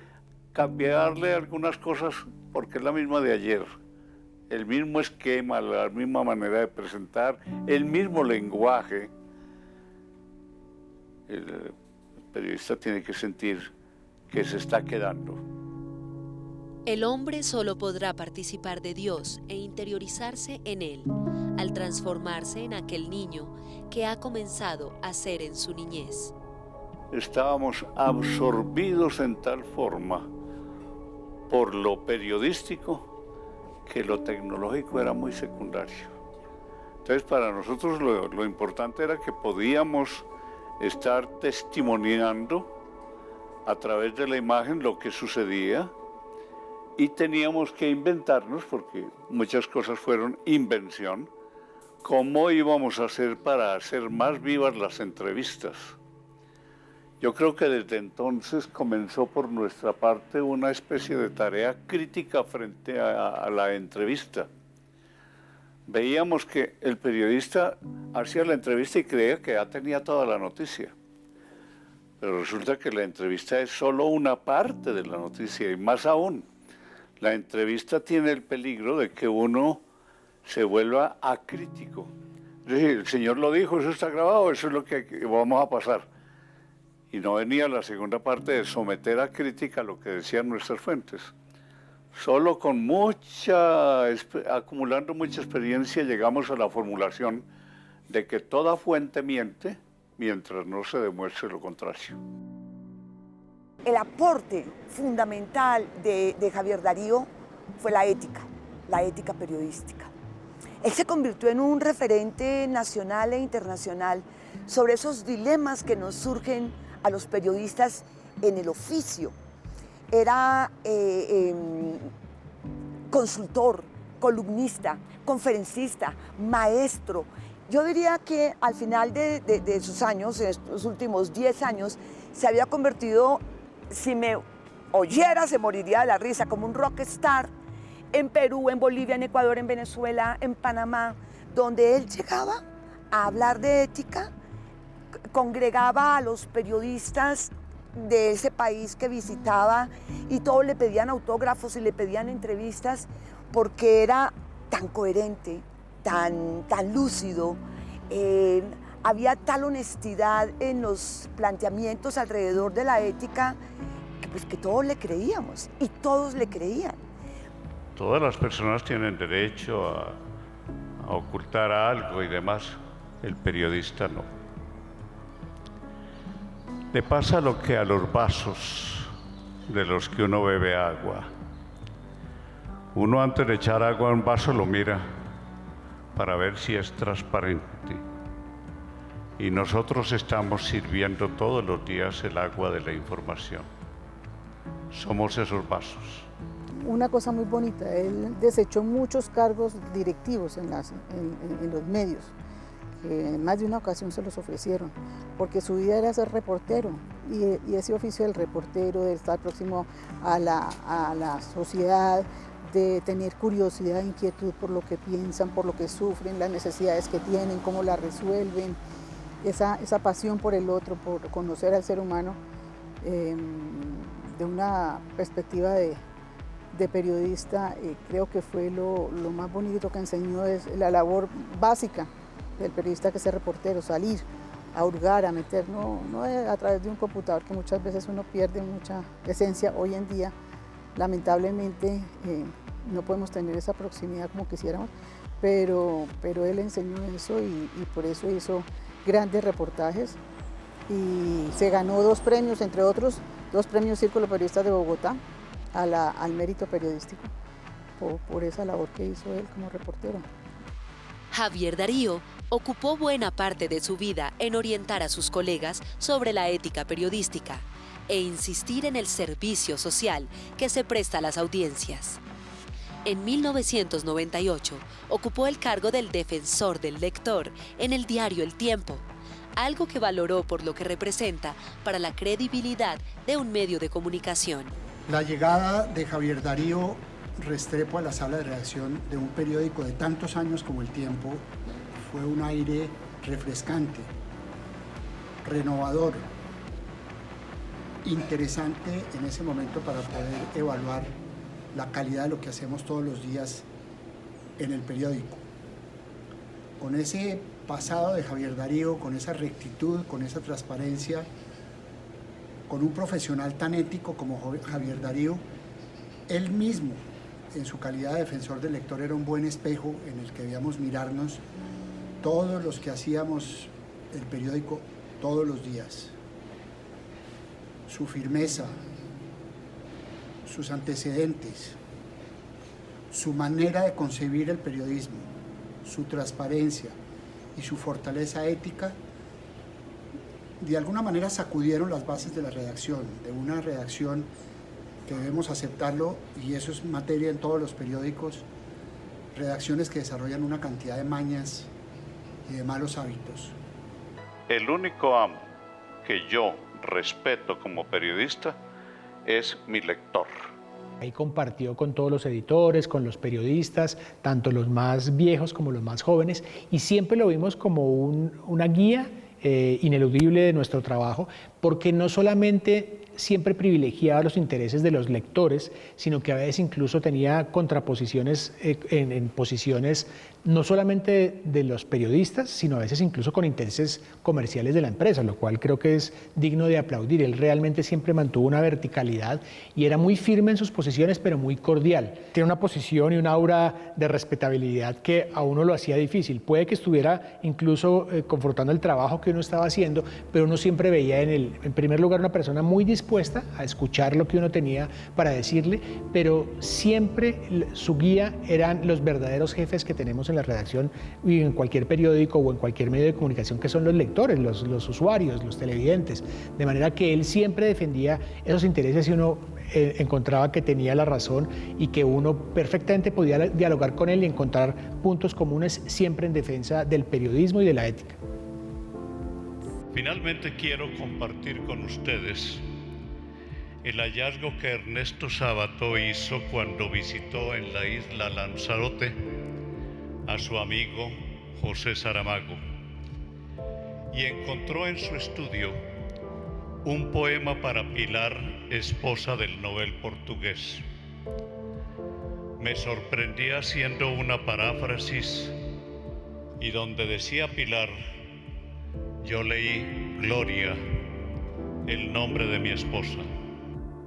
cambiarle algunas cosas porque es la misma de ayer, el mismo esquema, la misma manera de presentar, el mismo lenguaje, el periodista tiene que sentir que se está quedando. El hombre solo podrá participar de Dios e interiorizarse en Él, al transformarse en aquel niño que ha comenzado a ser en su niñez. Estábamos absorbidos en tal forma por lo periodístico que lo tecnológico era muy secundario. Entonces, para nosotros lo importante era que podíamos estar testimoniando a través de la imagen lo que sucedía, y teníamos que inventarnos, porque muchas cosas fueron invención, cómo íbamos a hacer para hacer más vivas las entrevistas. Yo creo que desde entonces comenzó por nuestra parte una especie de tarea crítica frente a la entrevista. Veíamos que el periodista hacía la entrevista y creía que ya tenía toda la noticia. Pero resulta que la entrevista es solo una parte de la noticia, y más aún, la entrevista tiene el peligro de que uno se vuelva acrítico. Es decir, el señor lo dijo, eso está grabado, eso es lo que vamos a pasar. Y no venía la segunda parte de someter a crítica lo que decían nuestras fuentes. Solo con acumulando mucha experiencia llegamos a la formulación de que toda fuente miente mientras no se demuestre lo contrario. El aporte fundamental de Javier Darío fue la ética periodística. Él se convirtió en un referente nacional e internacional sobre esos dilemas que nos surgen a los periodistas en el oficio. Era consultor, columnista, conferencista, maestro. Yo diría que al final de sus años, en estos últimos 10 años, se había convertido, si me oyera se moriría de la risa, como un rockstar en Perú, en Bolivia, en Ecuador, en Venezuela, en Panamá, donde él llegaba a hablar de ética, congregaba a los periodistas de ese país que visitaba y todos le pedían autógrafos y le pedían entrevistas porque era tan coherente, tan lúcido. Había tal honestidad en los planteamientos alrededor de la ética que todos le creíamos y todos le creían. Todas las personas tienen derecho a ocultar algo y demás, el periodista no. Le pasa lo que a los vasos de los que uno bebe agua. Uno antes de echar agua a un vaso lo mira para ver si es transparente. Y nosotros estamos sirviendo todos los días el agua de la información. Somos esos vasos. Una cosa muy bonita, él desechó muchos cargos directivos en los medios. En más de una ocasión se los ofrecieron, porque su vida era ser reportero y ese oficio del reportero, de estar próximo a la sociedad, de tener curiosidad e inquietud por lo que piensan, por lo que sufren, las necesidades que tienen, cómo las resuelven, esa pasión por el otro, por conocer al ser humano de una perspectiva de periodista, creo que fue lo más bonito que enseñó, es la labor básica del periodista, que es ser reportero, salir a hurgar, a meter, no a través de un computador, que muchas veces uno pierde mucha esencia hoy en día. Lamentablemente no podemos tener esa proximidad como quisiéramos, pero él enseñó eso y por eso hizo grandes reportajes y se ganó 2 premios, entre otros 2 premios Círculo Periodistas de Bogotá al mérito periodístico por esa labor que hizo él como reportero. Javier Darío ocupó buena parte de su vida en orientar a sus colegas sobre la ética periodística e insistir en el servicio social que se presta a las audiencias. En 1998 ocupó el cargo del defensor del lector en el diario El Tiempo, algo que valoró por lo que representa para la credibilidad de un medio de comunicación. La llegada de Javier Darío Restrepo a la sala de redacción de un periódico de tantos años como El Tiempo fue un aire refrescante, renovador, interesante en ese momento para poder evaluar la calidad de lo que hacemos todos los días en el periódico. Con ese pasado de Javier Darío, con esa rectitud, con esa transparencia, con un profesional tan ético como Javier Darío, él mismo, en su calidad de defensor del lector, era un buen espejo en el que debíamos mirarnos todos los que hacíamos el periódico todos los días. Su firmeza, sus antecedentes, su manera de concebir el periodismo, su transparencia y su fortaleza ética, de alguna manera sacudieron las bases de la redacción, de una redacción que debemos aceptarlo, y eso es materia en todos los periódicos, redacciones que desarrollan una cantidad de mañas y de malos hábitos. El único amo que yo respeto como periodista es mi lector. Ahí compartió con todos los editores, con los periodistas, tanto los más viejos como los más jóvenes, y siempre lo vimos como una guía ineludible de nuestro trabajo, porque no solamente siempre privilegiaba los intereses de los lectores, sino que a veces incluso tenía contraposiciones en posiciones no solamente de los periodistas, sino a veces incluso con intereses comerciales de la empresa, lo cual creo que es digno de aplaudir. Él realmente siempre mantuvo una verticalidad y era muy firme en sus posiciones, pero muy cordial. Tiene una posición y un aura de respetabilidad que a uno lo hacía difícil. Puede que estuviera incluso confrontando el trabajo que uno estaba haciendo, pero uno siempre veía en primer lugar una persona muy dispuesta a escuchar lo que uno tenía para decirle, pero siempre su guía eran los verdaderos jefes que tenemos en la redacción y en cualquier periódico o en cualquier medio de comunicación, que son los lectores, los usuarios, los televidentes, de manera que él siempre defendía esos intereses y uno encontraba que tenía la razón y que uno perfectamente podía dialogar con él y encontrar puntos comunes siempre en defensa del periodismo y de la ética. Finalmente quiero compartir con ustedes el hallazgo que Ernesto Sabato hizo cuando visitó en la isla Lanzarote a su amigo José Saramago y encontró en su estudio Un poema para Pilar, esposa del Nobel portugués. Me sorprendí haciendo una paráfrasis y donde decía Pilar, yo leí Gloria, el nombre de mi esposa.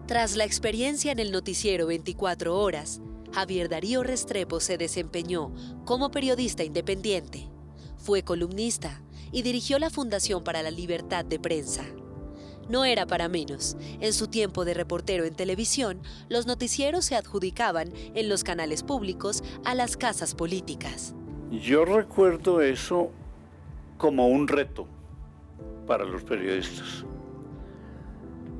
Tras la experiencia en el noticiero 24 horas, Javier Darío Restrepo se desempeñó como periodista independiente. Fue columnista y dirigió la Fundación para la Libertad de Prensa. No era para menos. En su tiempo de reportero en televisión, los noticieros se adjudicaban en los canales públicos a las casas políticas. Yo recuerdo eso como un reto para los periodistas.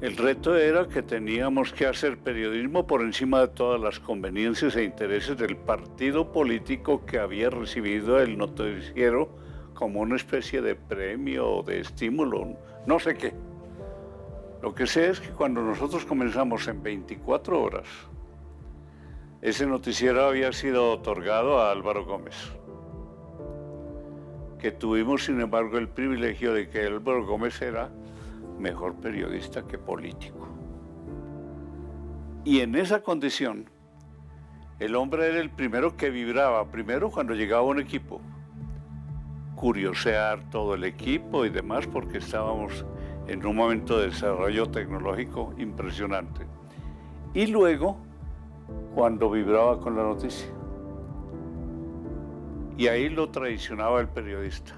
El reto era que teníamos que hacer periodismo por encima de todas las conveniencias e intereses del partido político que había recibido el noticiero como una especie de premio o de estímulo, no sé qué. Lo que sé es que cuando nosotros comenzamos en 24 horas, ese noticiero había sido otorgado a Álvaro Gómez, que tuvimos sin embargo el privilegio de que Álvaro Gómez era mejor periodista que político. Y en esa condición, el hombre era el primero que vibraba, primero cuando llegaba un equipo, curiosear todo el equipo y demás, porque estábamos en un momento de desarrollo tecnológico impresionante. Y luego, cuando vibraba con la noticia. Y ahí lo traicionaba el periodista.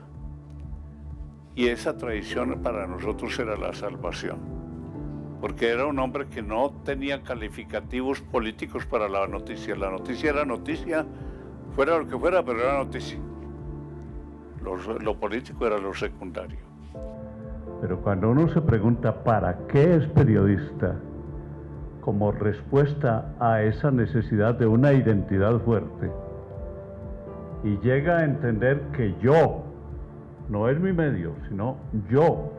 Y esa traición para nosotros era la salvación. Porque era un hombre que no tenía calificativos políticos para la noticia. La noticia era noticia, fuera lo que fuera, pero era noticia. Lo político era lo secundario. Pero cuando uno se pregunta ¿para qué es periodista? Como respuesta a esa necesidad de una identidad fuerte, y llega a entender que yo, no es mi medio, sino yo,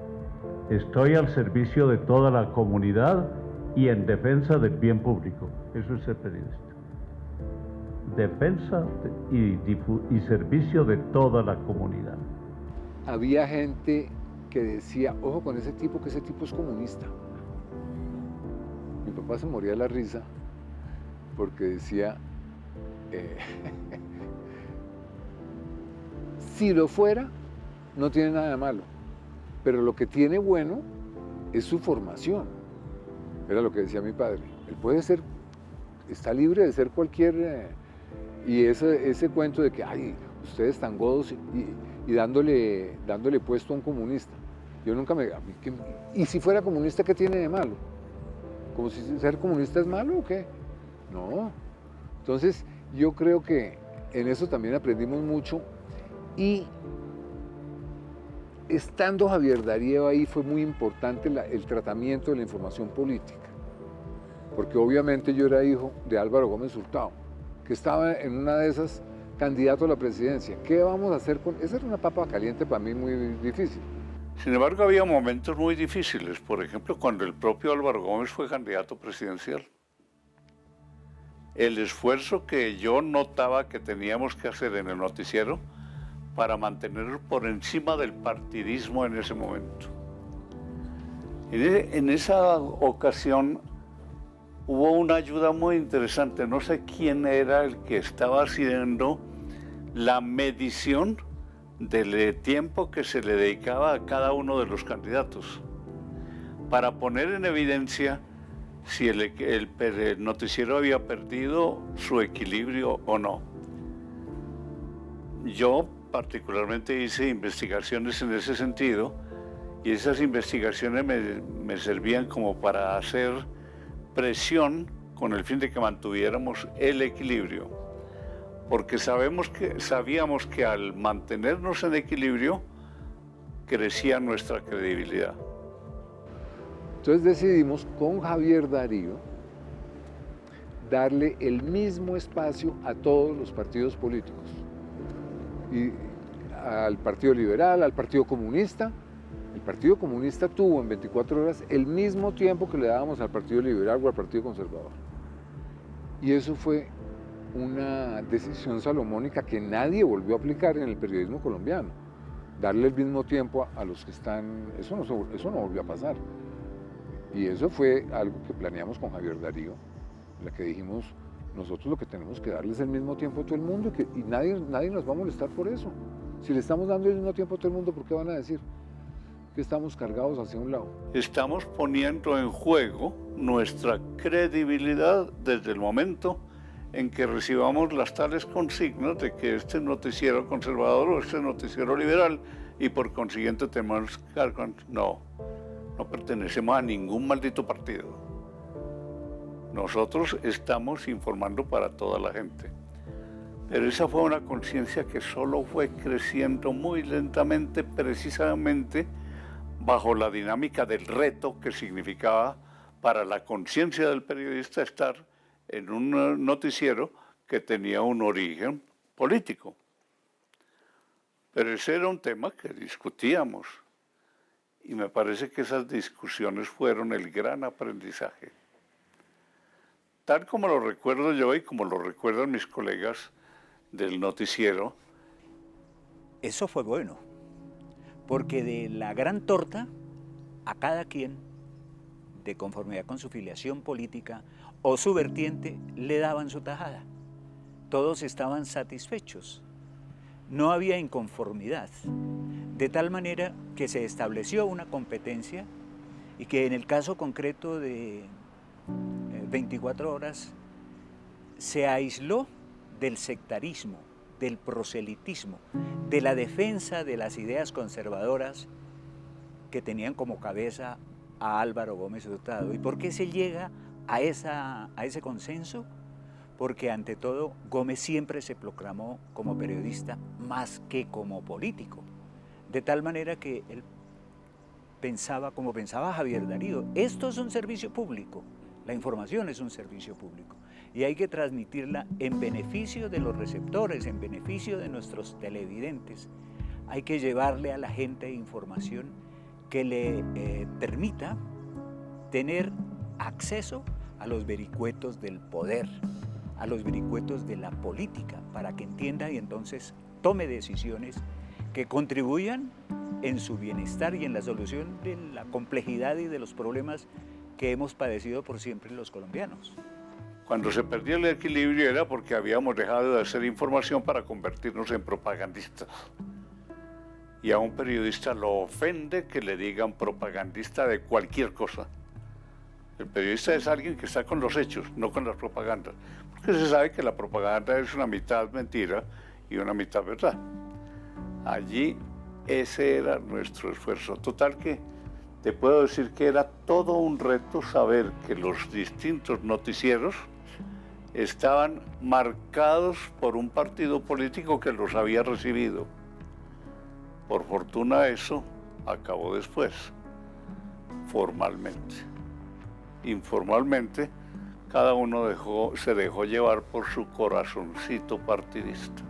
estoy al servicio de toda la comunidad y en defensa del bien público. Eso es ser periodista. Defensa y servicio de toda la comunidad. Había gente que decía, ojo con ese tipo, que ese tipo es comunista. Mi papá se moría de la risa porque decía, si lo fuera, no tiene nada de malo, pero lo que tiene bueno es su formación. Era lo que decía mi padre. Él puede ser, está libre de ser cualquier... y ese cuento de que, ay, ustedes están godos y dándole puesto a un comunista. Yo nunca me... ¿Y si fuera comunista, qué tiene de malo? ¿Como si ser comunista es malo o qué? No. Entonces, yo creo que en eso también aprendimos mucho y estando Javier Darío ahí fue muy importante el tratamiento de la información política. Porque obviamente yo era hijo de Álvaro Gómez Hurtado, que estaba en una de esas candidato a la presidencia. ¿Qué vamos a hacer con...? Esa era una papa caliente para mí muy difícil. Sin embargo, había momentos muy difíciles. Por ejemplo, cuando el propio Álvaro Gómez fue candidato presidencial. El esfuerzo que yo notaba que teníamos que hacer en el noticiero para mantener por encima del partidismo en ese momento. En esa ocasión hubo una ayuda muy interesante. No sé quién era el que estaba haciendo la medición del tiempo que se le dedicaba a cada uno de los candidatos para poner en evidencia si el noticiero había perdido su equilibrio o no. Yo particularmente hice investigaciones en ese sentido y esas investigaciones me servían como para hacer presión con el fin de que mantuviéramos el equilibrio, porque sabíamos que al mantenernos en equilibrio crecía nuestra credibilidad. Entonces decidimos con Javier Darío darle el mismo espacio a todos los partidos políticos, y al Partido Liberal, al Partido Comunista. El Partido Comunista tuvo en 24 horas el mismo tiempo que le dábamos al Partido Liberal o al Partido Conservador. Y eso fue una decisión salomónica que nadie volvió a aplicar en el periodismo colombiano. Darle el mismo tiempo a los que están... Eso no volvió a pasar. Y eso fue algo que planeamos con Javier Darío, en la que dijimos, nosotros lo que tenemos que darles el mismo tiempo a todo el mundo y nadie nos va a molestar por eso. Si le estamos dando el mismo tiempo a todo el mundo, ¿por qué van a decir que estamos cargados hacia un lado? Estamos poniendo en juego nuestra credibilidad desde el momento en que recibamos las tales consignas de que este noticiero conservador o este noticiero liberal y por consiguiente tenemos cargos. No pertenecemos a ningún maldito partido. Nosotros estamos informando para toda la gente. Pero esa fue una conciencia que solo fue creciendo muy lentamente, precisamente bajo la dinámica del reto que significaba para la conciencia del periodista estar en un noticiero que tenía un origen político. Pero ese era un tema que discutíamos y me parece que esas discusiones fueron el gran aprendizaje. Tal como lo recuerdo yo y como lo recuerdan mis colegas del noticiero. Eso fue bueno, porque de la gran torta a cada quien, de conformidad con su filiación política o su vertiente, le daban su tajada. Todos estaban satisfechos. No había inconformidad, de tal manera que se estableció una competencia y que en el caso concreto de 24 horas se aisló del sectarismo, del proselitismo, de la defensa de las ideas conservadoras que tenían como cabeza a Álvaro Gómez Hurtado. ¿Y por qué se llega a ese consenso? Porque ante todo Gómez siempre se proclamó como periodista más que como político, de tal manera que él pensaba como pensaba Javier Darío, esto es un servicio público, la información es un servicio público y hay que transmitirla en beneficio de los receptores, en beneficio de nuestros televidentes. Hay que llevarle a la gente información que le permita tener acceso a los vericuetos del poder, a los vericuetos de la política, para que entienda y entonces tome decisiones que contribuyan en su bienestar y en la solución de la complejidad y de los problemas que hemos padecido por siempre los colombianos. Cuando se perdía el equilibrio era porque habíamos dejado de hacer información para convertirnos en propagandistas. Y a un periodista lo ofende que le digan propagandista de cualquier cosa. El periodista es alguien que está con los hechos, no con las propagandas. Porque se sabe que la propaganda es una mitad mentira y una mitad verdad. Allí ese era nuestro esfuerzo. Total que te puedo decir que era todo un reto saber que los distintos noticieros estaban marcados por un partido político que los había recibido. Por fortuna eso acabó después, formalmente. Informalmente, cada uno se dejó llevar por su corazoncito partidista.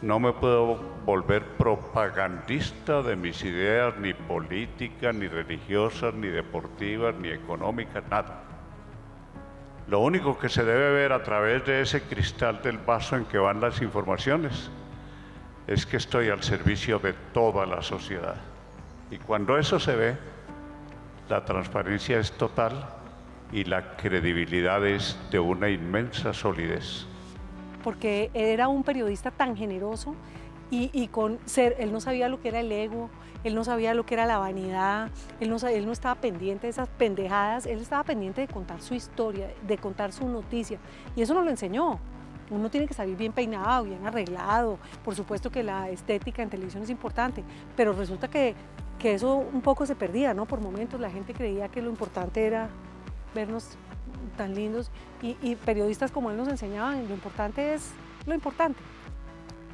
No me puedo volver propagandista de mis ideas, ni políticas, ni religiosas, ni deportivas, ni económicas, nada. Lo único que se debe ver a través de ese cristal del vaso en que van las informaciones es que estoy al servicio de toda la sociedad. Y cuando eso se ve, la transparencia es total y la credibilidad es de una inmensa solidez. Porque era un periodista tan generoso y él no sabía lo que era el ego, él no sabía lo que era la vanidad, él no estaba pendiente de esas pendejadas, él estaba pendiente de contar su historia, de contar su noticia, y eso nos lo enseñó. Uno tiene que salir bien peinado, bien arreglado, por supuesto que la estética en televisión es importante, pero resulta que eso un poco se perdía, ¿no? Por momentos la gente creía que lo importante era vernos tan lindos y periodistas como él nos enseñaban, lo importante es lo importante.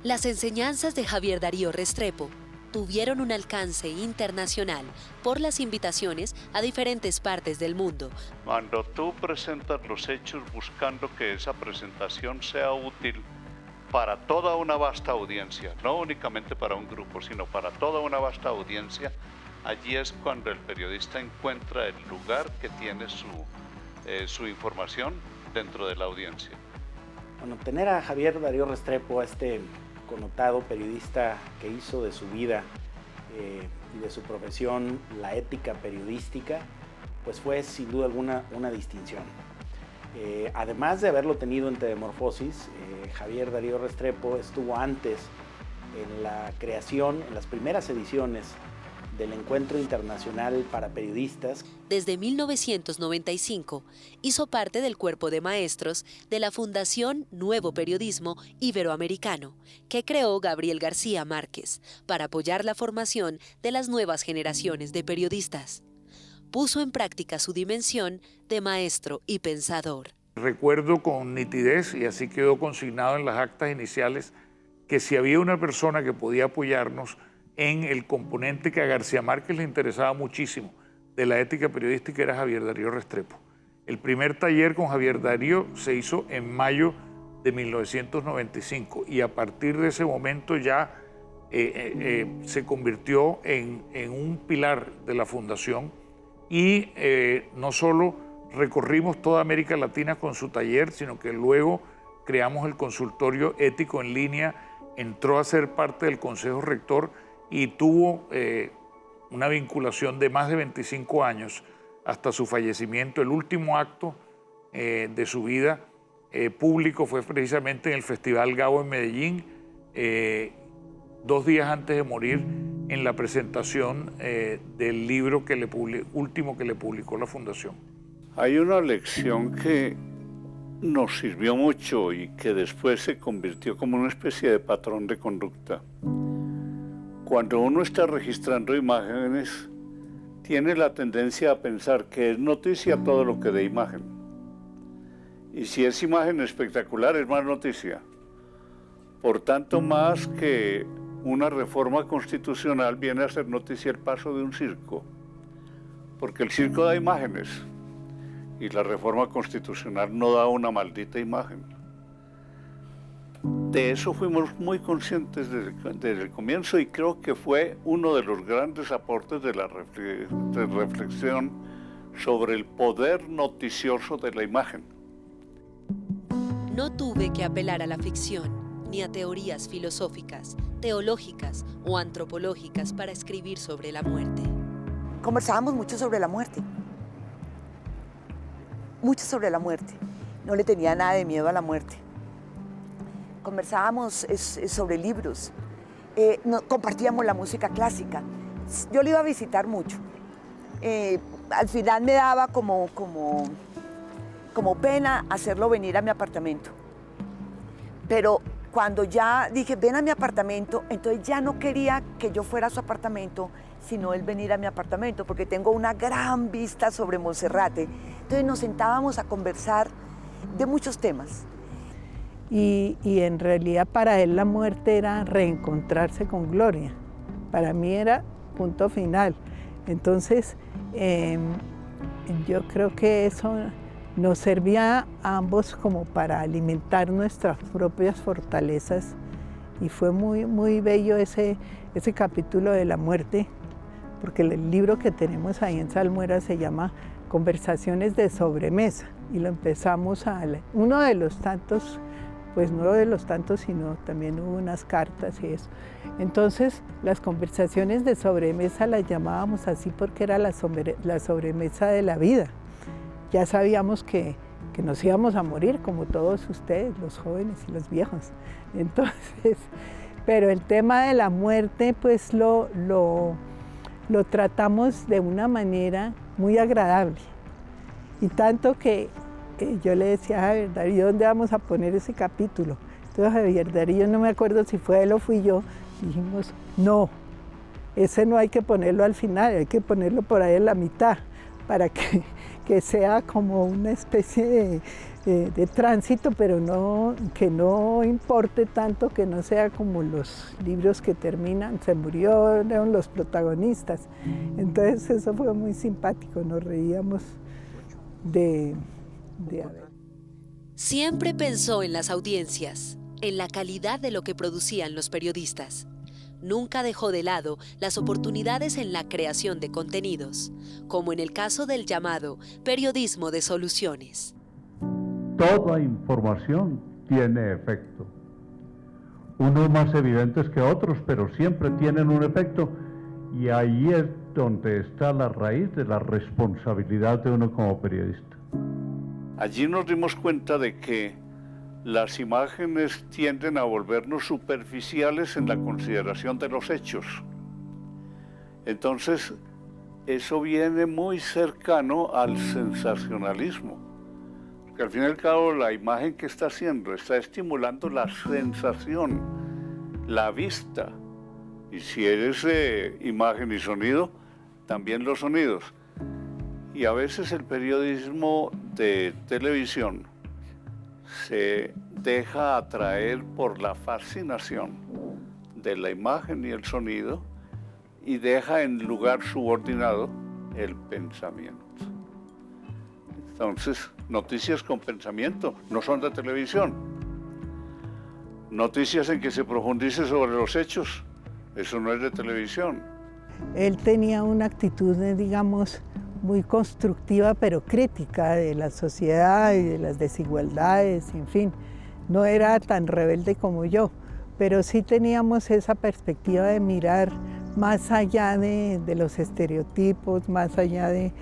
Las enseñanzas de Javier Darío Restrepo tuvieron un alcance internacional por las invitaciones a diferentes partes del mundo. Cuando tú presentas los hechos buscando que esa presentación sea útil para toda una vasta audiencia, no únicamente para un grupo, sino para toda una vasta audiencia, allí es cuando el periodista encuentra el lugar que tiene su información dentro de la audiencia. Bueno, tener a Javier Darío Restrepo, este connotado periodista que hizo de su vida y de su profesión la ética periodística, pues fue sin duda alguna una distinción. Además de haberlo tenido en Metamorfosis, Javier Darío Restrepo estuvo antes en la creación, en las primeras ediciones del Encuentro Internacional para Periodistas. Desde 1995 hizo parte del cuerpo de maestros de la Fundación Nuevo Periodismo Iberoamericano, que creó Gabriel García Márquez para apoyar la formación de las nuevas generaciones de periodistas. Puso en práctica su dimensión de maestro y pensador. Recuerdo con nitidez, y así quedó consignado en las actas iniciales, que si había una persona que podía apoyarnos en el componente que a García Márquez le interesaba muchísimo de la ética periodística, era Javier Darío Restrepo. El primer taller con Javier Darío se hizo en mayo de 1995 y a partir de ese momento ya se convirtió en un pilar de la fundación y no solo recorrimos toda América Latina con su taller, sino que luego creamos el consultorio ético en línea, entró a ser parte del Consejo Rector y tuvo una vinculación de más de 25 años hasta su fallecimiento. El último acto de su vida público fue precisamente en el Festival Gabo en Medellín, 2 días antes de morir, en la presentación del libro último que le publicó la Fundación. Hay una lección que nos sirvió mucho y que después se convirtió como una especie de patrón de conducta. Cuando uno está registrando imágenes, tiene la tendencia a pensar que es noticia todo lo que dé imagen. Y si es imagen espectacular, es más noticia. Por tanto, más que una reforma constitucional, viene a ser noticia el paso de un circo. Porque el circo da imágenes y la reforma constitucional no da una maldita imagen. De eso fuimos muy conscientes desde el comienzo y creo que fue uno de los grandes aportes de la reflexión sobre el poder noticioso de la imagen. No tuve que apelar a la ficción, ni a teorías filosóficas, teológicas o antropológicas para escribir sobre la muerte. Conversábamos mucho sobre la muerte. Mucho sobre la muerte. No le tenía nada de miedo a la muerte. Conversábamos sobre libros, compartíamos la música clásica. Yo le iba a visitar mucho. Al final me daba como pena hacerlo venir a mi apartamento. Pero cuando ya dije, ven a mi apartamento, entonces ya no quería que yo fuera a su apartamento, sino él venir a mi apartamento, porque tengo una gran vista sobre Monserrate. Entonces nos sentábamos a conversar de muchos temas. Y en realidad para él la muerte era reencontrarse con Gloria. Para mí era punto final. Entonces yo creo que eso nos servía a ambos como para alimentar nuestras propias fortalezas y fue muy, muy bello ese capítulo de la muerte, porque el libro que tenemos ahí en Salmuera se llama Conversaciones de sobremesa y lo empezamos uno de los tantos, pues no de los tantos, sino también hubo unas cartas y eso. Entonces, las conversaciones de sobremesa las llamábamos así porque era la sobremesa de la vida. Ya sabíamos que nos íbamos a morir, como todos ustedes, los jóvenes y los viejos. Entonces, pero el tema de la muerte, pues lo tratamos de una manera muy agradable. Y tanto que yo le decía a Javier Darío, ¿dónde vamos a poner ese capítulo? Entonces Javier Darío, no me acuerdo si fue él o fui yo, dijimos, no, ese no hay que ponerlo al final, hay que ponerlo por ahí en la mitad, para que sea como una especie de tránsito, pero que no importe tanto, que no sea como los libros que terminan, se murieron los protagonistas. Entonces eso fue muy simpático, nos reíamos de haber. Siempre pensó en las audiencias, en la calidad de lo que producían los periodistas. Nunca dejó de lado las oportunidades en la creación de contenidos, como en el caso del llamado periodismo de soluciones. Toda información tiene efecto. unos más evidentes que otros, pero siempre tienen un efecto, y ahí es donde está la raíz de la responsabilidad de uno como periodista. Allí nos dimos cuenta de que las imágenes tienden a volvernos superficiales en la consideración de los hechos. Entonces, eso viene muy cercano al sensacionalismo. Porque al fin y al cabo, la imagen que está haciendo está estimulando la sensación, la vista. Y si eres imagen y sonido, también los sonidos. Y a veces el periodismo de televisión se deja atraer por la fascinación de la imagen y el sonido y deja en lugar subordinado el pensamiento. Entonces, noticias con pensamiento no son de televisión. Noticias en que se profundice sobre los hechos, eso no es de televisión. Él tenía una actitud, digamos, muy constructiva, pero crítica de la sociedad y de las desigualdades, en fin. No era tan rebelde como yo, pero sí teníamos esa perspectiva de mirar más allá de los estereotipos, más allá de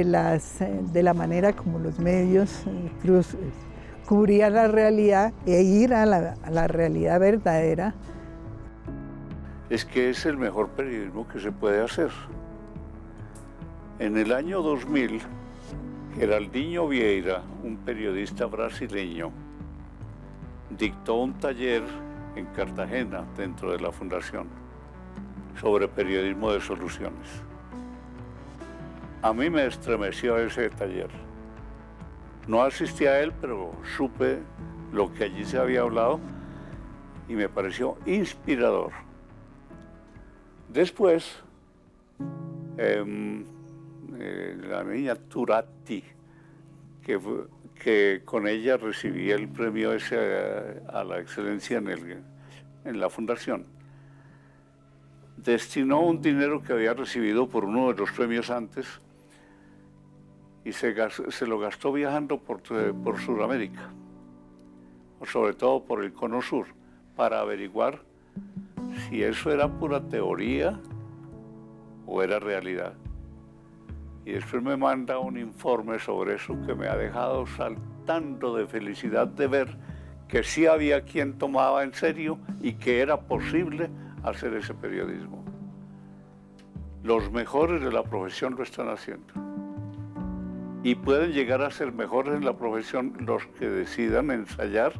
la manera como los medios cubrían la realidad e ir a la realidad verdadera. Es que es el mejor periodismo que se puede hacer. En el año 2000, Geraldinho Vieira, un periodista brasileño, dictó un taller en Cartagena, dentro de la Fundación, sobre periodismo de soluciones. A mí me estremeció ese taller. No asistí a él, pero supe lo que allí se había hablado y me pareció inspirador. Después, la niña Turati, que con ella recibí el premio ese a la excelencia en la fundación, destinó un dinero que había recibido por uno de los premios antes y se lo gastó viajando por Sudamérica, sobre todo por el Cono Sur, para averiguar si eso era pura teoría o era realidad. Y después me manda un informe sobre eso que me ha dejado saltando de felicidad de ver que sí había quien tomaba en serio y que era posible hacer ese periodismo. Los mejores de la profesión lo están haciendo. Y pueden llegar a ser mejores en la profesión los que decidan ensayar.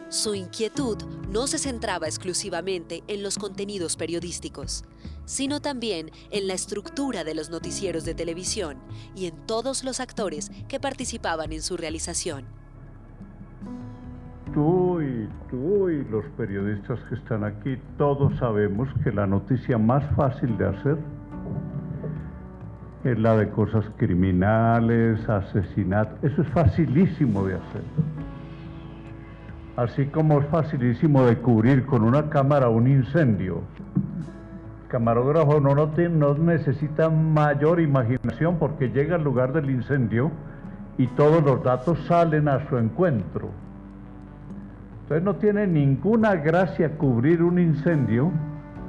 Su inquietud no se centraba exclusivamente en los contenidos periodísticos, sino también en la estructura de los noticieros de televisión y en todos los actores que participaban en su realización. Tú y los periodistas que están aquí, todos sabemos que la noticia más fácil de hacer es la de cosas criminales, asesinatos. Eso es facilísimo de hacer. Así como es facilísimo de cubrir con una cámara un incendio. El camarógrafo no necesita mayor imaginación porque llega al lugar del incendio y todos los datos salen a su encuentro. Entonces no tiene ninguna gracia cubrir un incendio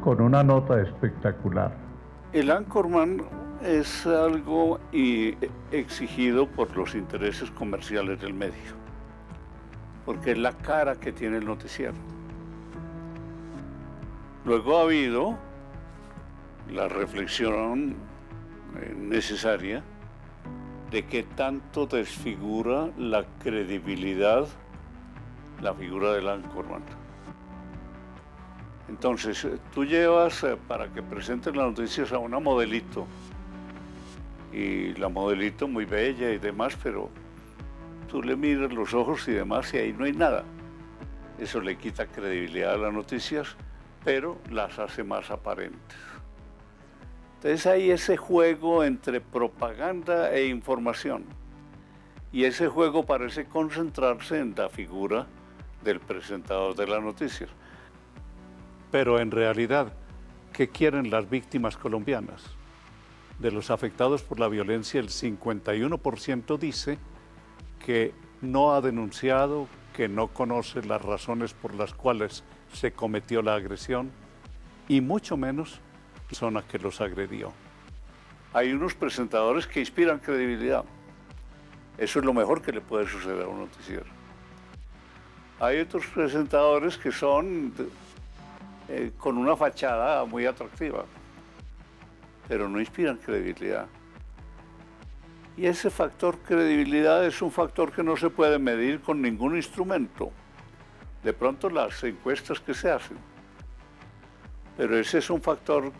con una nota espectacular. El anchorman es algo exigido por los intereses comerciales del medio, porque es la cara que tiene el noticiero. Luego ha habido la reflexión necesaria de que tanto desfigura la credibilidad la figura del anchorman. Entonces, tú llevas para que presenten las noticias a una modelito, y la modelito muy bella y demás, pero tú le miras los ojos y demás y ahí no hay nada. Eso le quita credibilidad a las noticias, pero las hace más aparentes. Entonces hay ese juego entre propaganda e información, y ese juego parece concentrarse en la figura del presentador de las noticias. Pero en realidad, ¿qué quieren las víctimas colombianas? De los afectados por la violencia, el 51% dice que no ha denunciado, que no conoce las razones por las cuales se cometió la agresión y mucho menos la persona que los agredió. Hay unos presentadores que inspiran credibilidad. Eso es lo mejor que le puede suceder a un noticiero. Hay otros presentadores que son con una fachada muy atractiva, pero no inspiran credibilidad. Y ese factor credibilidad es un factor que no se puede medir con ningún instrumento. De pronto las encuestas que se hacen. Pero ese es un factor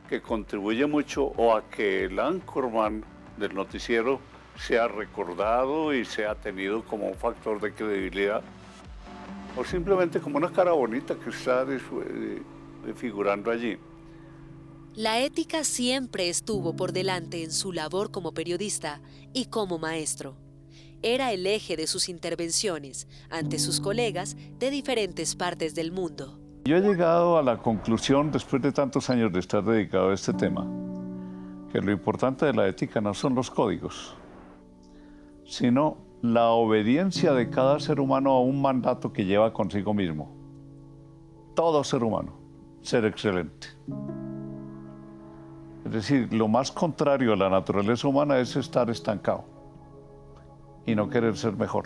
que contribuye mucho o a que el anchorman del noticiero sea recordado y sea tenido como un factor de credibilidad, o simplemente como una cara bonita que está figurando allí. La ética siempre estuvo por delante en su labor como periodista y como maestro. Era el eje de sus intervenciones ante sus colegas de diferentes partes del mundo. Yo he llegado a la conclusión, después de tantos años de estar dedicado a este tema, que lo importante de la ética no son los códigos, sino la obediencia de cada ser humano a un mandato que lleva consigo mismo. Todo ser humano, ser excelente. Es decir, lo más contrario a la naturaleza humana es estar estancado y no querer ser mejor.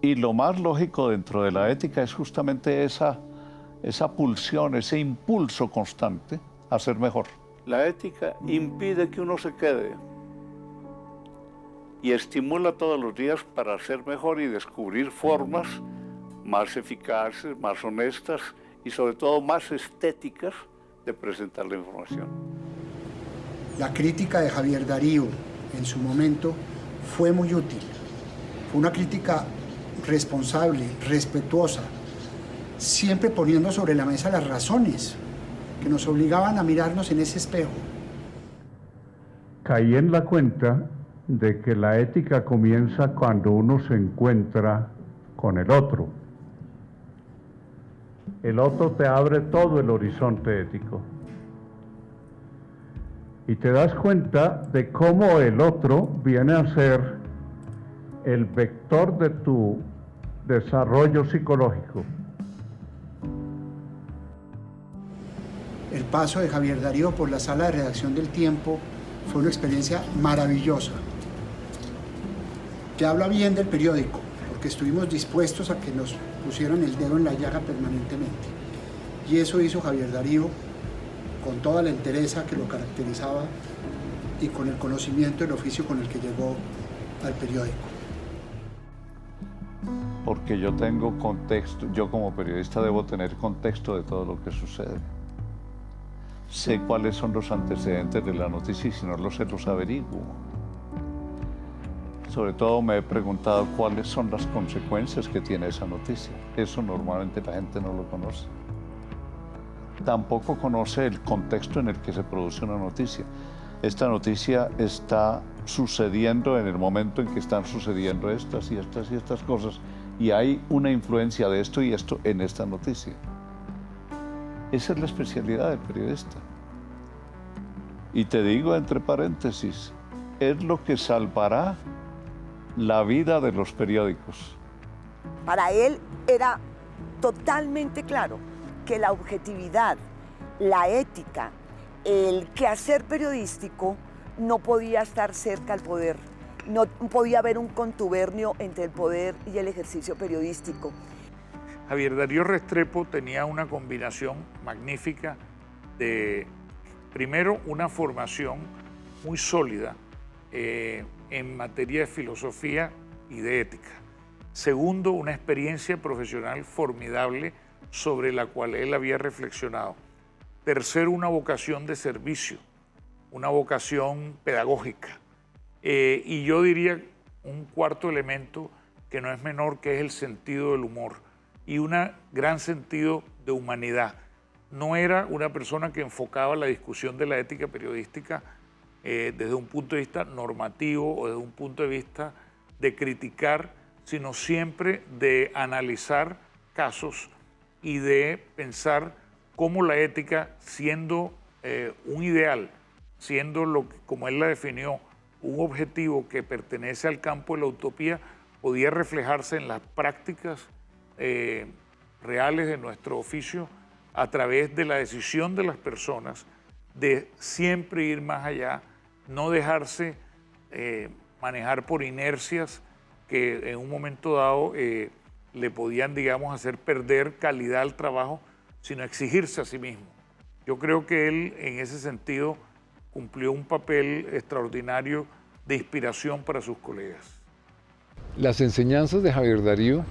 Y lo más lógico dentro de la ética es justamente esa pulsión, ese impulso constante a ser mejor. La ética impide que uno se quede y estimula todos los días para ser mejor y descubrir formas más eficaces, más honestas y sobre todo más estéticas de presentar la información. La crítica de Javier Darío en su momento fue muy útil. Fue una crítica responsable, respetuosa, siempre poniendo sobre la mesa las razones que nos obligaban a mirarnos en ese espejo. Caí en la cuenta de que la ética comienza cuando uno se encuentra con el otro. El otro te abre todo el horizonte ético. Y te das cuenta de cómo el otro viene a ser el vector de tu desarrollo psicológico. El paso de Javier Darío por la sala de redacción del Tiempo fue una experiencia maravillosa. Que habla bien del periódico, porque estuvimos dispuestos a que nos pusieran el dedo en la llaga permanentemente. Y eso hizo Javier Darío con toda la entereza que lo caracterizaba y con el conocimiento del oficio con el que llegó al periódico. Porque yo tengo contexto, yo como periodista debo tener contexto de todo lo que sucede. Sé cuáles son los antecedentes de la noticia y si no los sé, los averiguo. Sobre todo me he preguntado cuáles son las consecuencias que tiene esa noticia. Eso normalmente la gente no lo conoce. Tampoco conoce el contexto en el que se produce una noticia. Esta noticia está sucediendo en el momento en que están sucediendo estas y estas y estas cosas y hay una influencia de esto y esto en esta noticia. Esa es la especialidad del periodista. Y te digo entre paréntesis, es lo que salvará la vida de los periódicos. Para él era totalmente claro que la objetividad, la ética, el quehacer periodístico no podía estar cerca al poder. No podía haber un contubernio entre el poder y el ejercicio periodístico. Javier Darío Restrepo tenía una combinación magnífica de, primero, una formación muy sólida en materia de filosofía y de ética. Segundo, una experiencia profesional formidable sobre la cual él había reflexionado. Tercero, una vocación de servicio, una vocación pedagógica. Y yo diría un cuarto elemento que no es menor, que es el sentido del humor y un gran sentido de humanidad. No era una persona que enfocaba la discusión de la ética periodística desde un punto de vista normativo o desde un punto de vista de criticar, sino siempre de analizar casos y de pensar cómo la ética, siendo un ideal, siendo como él la definió, un objetivo que pertenece al campo de la utopía, podía reflejarse en las prácticas reales de nuestro oficio a través de la decisión de las personas de siempre ir más allá, no dejarse manejar por inercias que en un momento dado le podían, digamos, hacer perder calidad al trabajo, sino exigirse a sí mismo. Yo creo que él, en ese sentido, cumplió un papel extraordinario de inspiración para sus colegas. Las enseñanzas de Javier Darío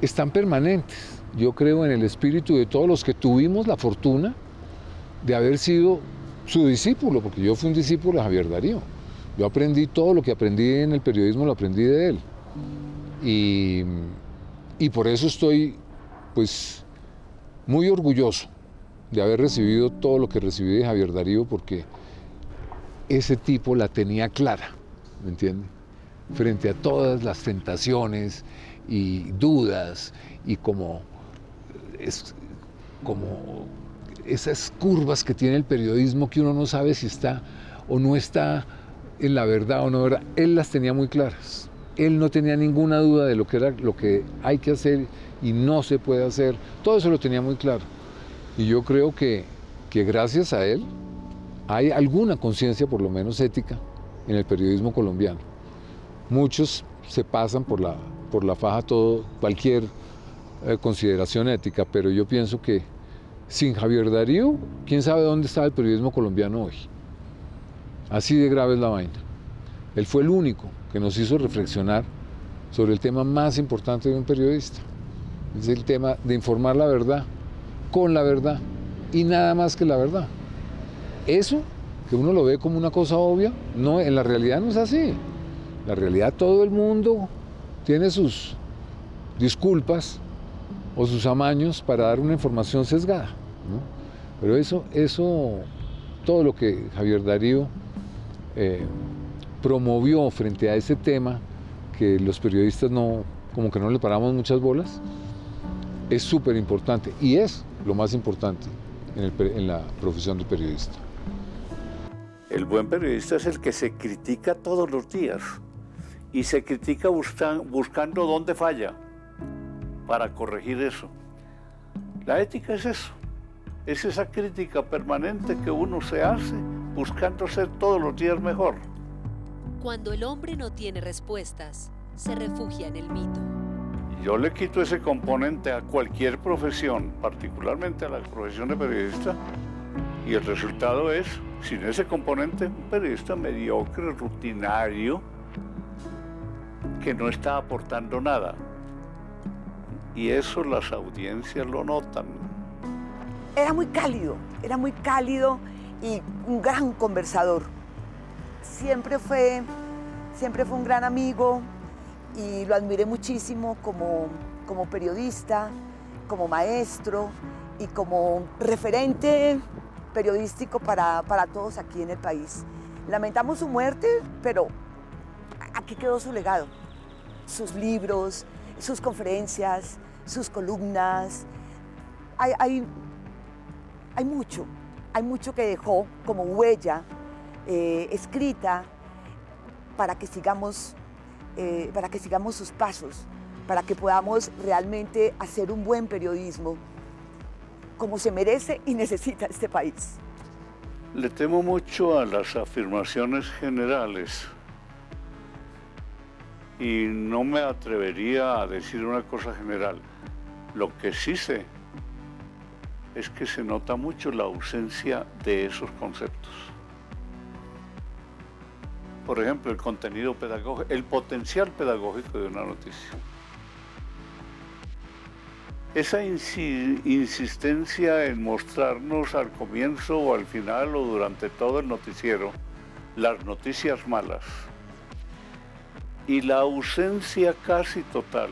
están permanentes. Yo creo en el espíritu de todos los que tuvimos la fortuna de haber sido su discípulo, porque yo fui un discípulo de Javier Darío. Yo aprendí todo lo que aprendí en el periodismo, lo aprendí de él. Y por eso estoy, pues, muy orgulloso de haber recibido todo lo que recibí de Javier Darío, porque ese tipo la tenía clara, ¿me entiende? Frente a todas las tentaciones y dudas y como esas curvas que tiene el periodismo que uno no sabe si está o no está en la verdad o no verdad. Él las tenía muy claras. Él no tenía ninguna duda de lo que era lo que hay que hacer y no se puede hacer. Todo eso lo tenía muy claro. Y yo creo que gracias a él hay alguna conciencia, por lo menos ética, en el periodismo colombiano. Muchos se pasan por la faja cualquier consideración ética, pero yo pienso que sin Javier Darío, quién sabe dónde está el periodismo colombiano hoy. Así de grave es la vaina. Él fue el único que nos hizo reflexionar sobre el tema más importante de un periodista. Es el tema de informar la verdad, con la verdad, y nada más que la verdad. Eso, que uno lo ve como una cosa obvia, no, en la realidad no es así. En la realidad todo el mundo tiene sus disculpas o sus amaños para dar una información sesgada, ¿no? Pero eso, todo lo que Javier Darío promovió frente a ese tema, que los periodistas como que no le paramos muchas bolas, es súper importante y es lo más importante en la profesión de periodista. El buen periodista es el que se critica todos los días y se critica buscando dónde falla para corregir eso. La ética es eso, es esa crítica permanente que uno se hace buscando ser todos los días mejor. Cuando el hombre no tiene respuestas, se refugia en el mito. Yo le quito ese componente a cualquier profesión, particularmente a la profesión de periodista, y el resultado es, sin ese componente, un periodista mediocre, rutinario, que no está aportando nada. Y eso las audiencias lo notan. Era muy cálido y un gran conversador. Siempre fue un gran amigo y lo admiré muchísimo como periodista, como maestro y como referente periodístico para todos aquí en el país. Lamentamos su muerte, pero aquí quedó su legado, sus libros, sus conferencias, sus columnas. Hay mucho que dejó como huella escrita para que sigamos sus pasos, para que podamos realmente hacer un buen periodismo como se merece y necesita este país. Le temo mucho a las afirmaciones generales y no me atrevería a decir una cosa general. Lo que sí sé es que se nota mucho la ausencia de esos conceptos. Por ejemplo, el contenido pedagógico, el potencial pedagógico de una noticia. Esa insistencia en mostrarnos al comienzo o al final o durante todo el noticiero las noticias malas y la ausencia casi total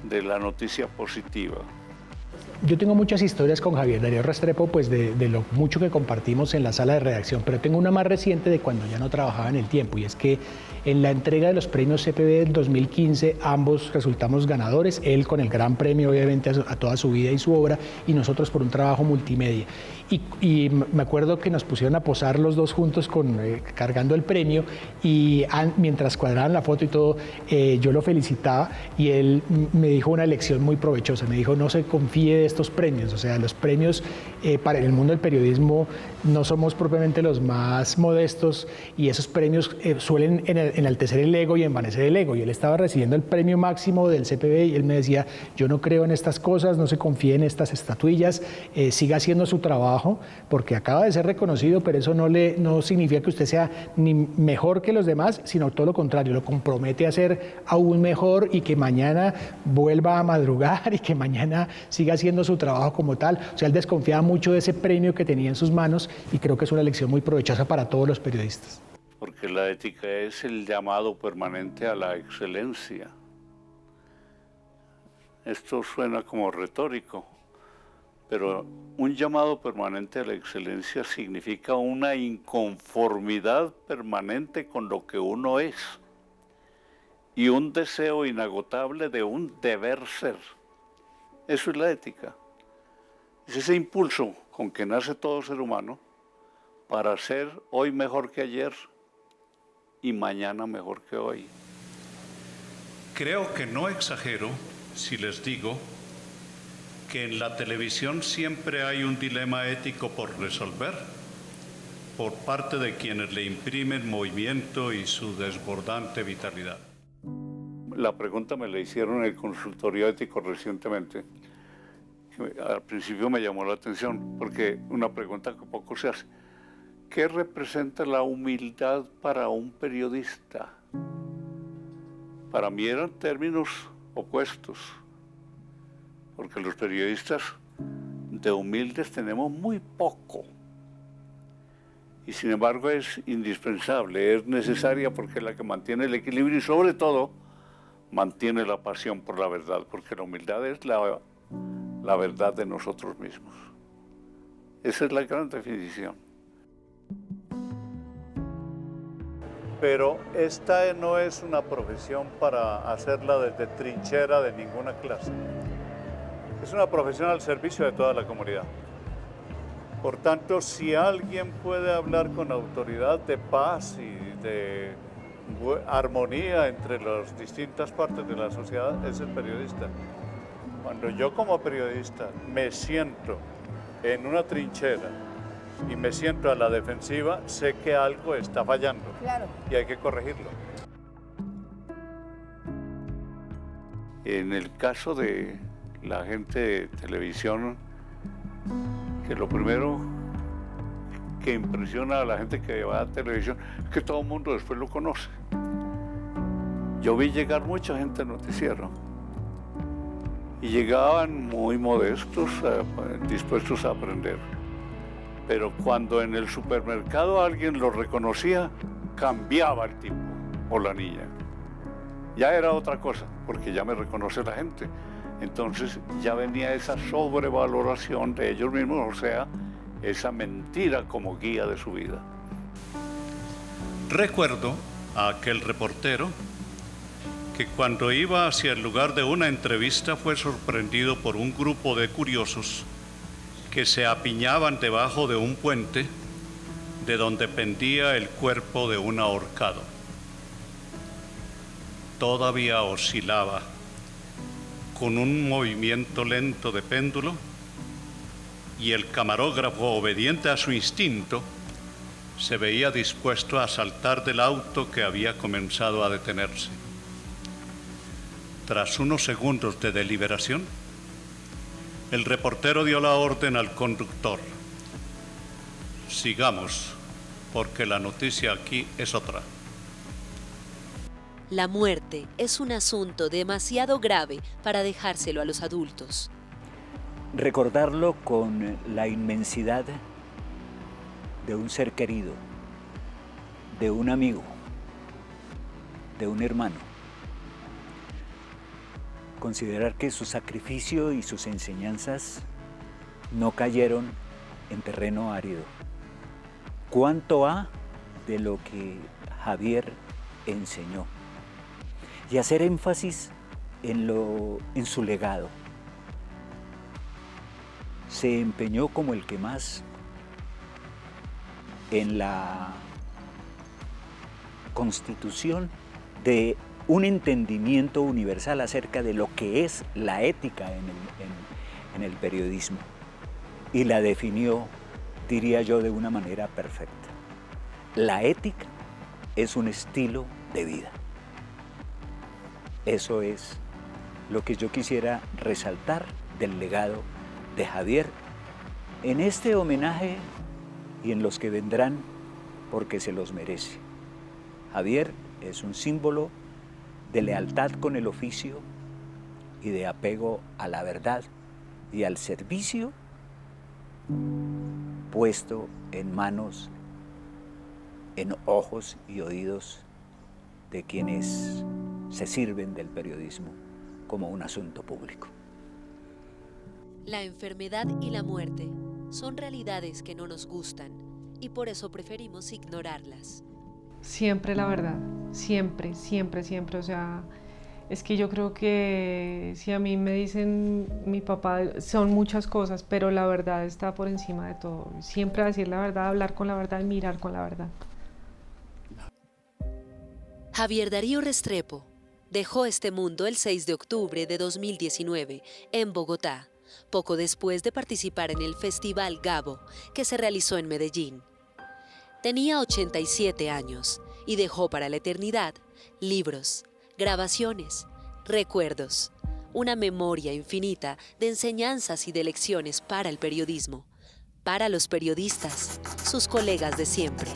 de la noticia positiva. Yo tengo muchas historias con Javier Darío Restrepo, pues de lo mucho que compartimos en la sala de redacción, pero tengo una más reciente de cuando ya no trabajaba en El Tiempo, y es que En la entrega de los premios CPB del 2015, ambos resultamos ganadores, él con el gran premio obviamente a toda su vida y su obra, y nosotros por un trabajo multimedia. Y me acuerdo que nos pusieron a posar los dos juntos cargando el premio, y mientras cuadraban la foto y todo, yo lo felicitaba y él me dijo una lección muy provechosa. Me dijo: no se confíe de estos premios, o sea, los premios para el mundo del periodismo no somos propiamente los más modestos, y esos premios suelen enaltecer el ego y envanecer el ego. Y él estaba recibiendo el premio máximo del CPB y él me decía: yo no creo en estas cosas, no se confíe en estas estatuillas, siga haciendo su trabajo, porque acaba de ser reconocido, pero eso no significa que usted sea ni mejor que los demás, sino todo lo contrario, lo compromete a ser aún mejor y que mañana vuelva a madrugar y que mañana siga haciendo su trabajo como tal. O sea, él desconfiaba mucho de ese premio que tenía en sus manos, y creo que es una lección muy provechosa para todos los periodistas. Porque la ética es el llamado permanente a la excelencia. Esto suena como retórico, pero un llamado permanente a la excelencia significa una inconformidad permanente con lo que uno es y un deseo inagotable de un deber ser. Eso es la ética. Es ese impulso con que nace todo ser humano para ser hoy mejor que ayer y mañana mejor que hoy. Creo que no exagero si les digo que en la televisión siempre hay un dilema ético por resolver por parte de quienes le imprimen movimiento y su desbordante vitalidad. La pregunta me la hicieron en el consultorio ético recientemente. Al principio me llamó la atención porque una pregunta que poco se hace. ¿Qué representa la humildad para un periodista? Para mí eran términos opuestos, porque los periodistas de humildes tenemos muy poco. Y sin embargo es indispensable, es necesaria, porque es la que mantiene el equilibrio y sobre todo mantiene la pasión por la verdad, porque la humildad es la verdad de nosotros mismos. Esa es la gran definición. Pero esta no es una profesión para hacerla desde trinchera de ninguna clase. Es una profesión al servicio de toda la comunidad. Por tanto, si alguien puede hablar con autoridad de paz y de armonía entre las distintas partes de la sociedad, es el periodista. Cuando yo como periodista me siento en una trinchera y me siento a la defensiva, sé que algo está fallando. Claro. Y hay que corregirlo. En el caso de la gente de televisión, que lo primero que impresiona a la gente que va a televisión es que todo el mundo después lo conoce. Yo vi llegar mucha gente al noticiero y llegaban muy modestos, dispuestos a aprender. Pero cuando en el supermercado alguien lo reconocía, cambiaba el tipo o la niña. Ya era otra cosa, porque ya me reconoce la gente. Entonces ya venía esa sobrevaloración de ellos mismos, o sea, esa mentira como guía de su vida. Recuerdo a aquel reportero que cuando iba hacia el lugar de una entrevista fue sorprendido por un grupo de curiosos que se apiñaban debajo de un puente de donde pendía el cuerpo de un ahorcado. Todavía oscilaba con un movimiento lento de péndulo y el camarógrafo, obediente a su instinto, se veía dispuesto a saltar del auto que había comenzado a detenerse. Tras unos segundos de deliberación, el reportero dio la orden al conductor: sigamos, porque la noticia aquí es otra. La muerte es un asunto demasiado grave para dejárselo a los adultos. Recordarlo con la inmensidad de un ser querido, de un amigo, de un hermano. Considerar que su sacrificio y sus enseñanzas no cayeron en terreno árido. ¿Cuánto ha de lo que Javier enseñó y hacer énfasis en su legado. Se empeñó como el que más en la constitución de un entendimiento universal acerca de lo que es la ética en el periodismo, y la definió, diría yo, de una manera perfecta. La ética es un estilo de vida. Eso es lo que yo quisiera resaltar del legado de Javier en este homenaje y en los que vendrán, porque se los merece. Javier es un símbolo de lealtad con el oficio y de apego a la verdad y al servicio puesto en manos, en ojos y oídos de quienes se sirven del periodismo como un asunto público. La enfermedad y la muerte son realidades que no nos gustan y por eso preferimos ignorarlas. Siempre la verdad, siempre, siempre, siempre. O sea, es que yo creo que si a mí me dicen mi papá, son muchas cosas, pero la verdad está por encima de todo. Siempre decir la verdad, hablar con la verdad y mirar con la verdad. Javier Darío Restrepo dejó este mundo el 6 de octubre de 2019 en Bogotá, poco después de participar en el Festival Gabo, que se realizó en Medellín. Tenía 87 años y dejó para la eternidad libros, grabaciones, recuerdos, una memoria infinita de enseñanzas y de lecciones para el periodismo, para los periodistas, sus colegas de siempre.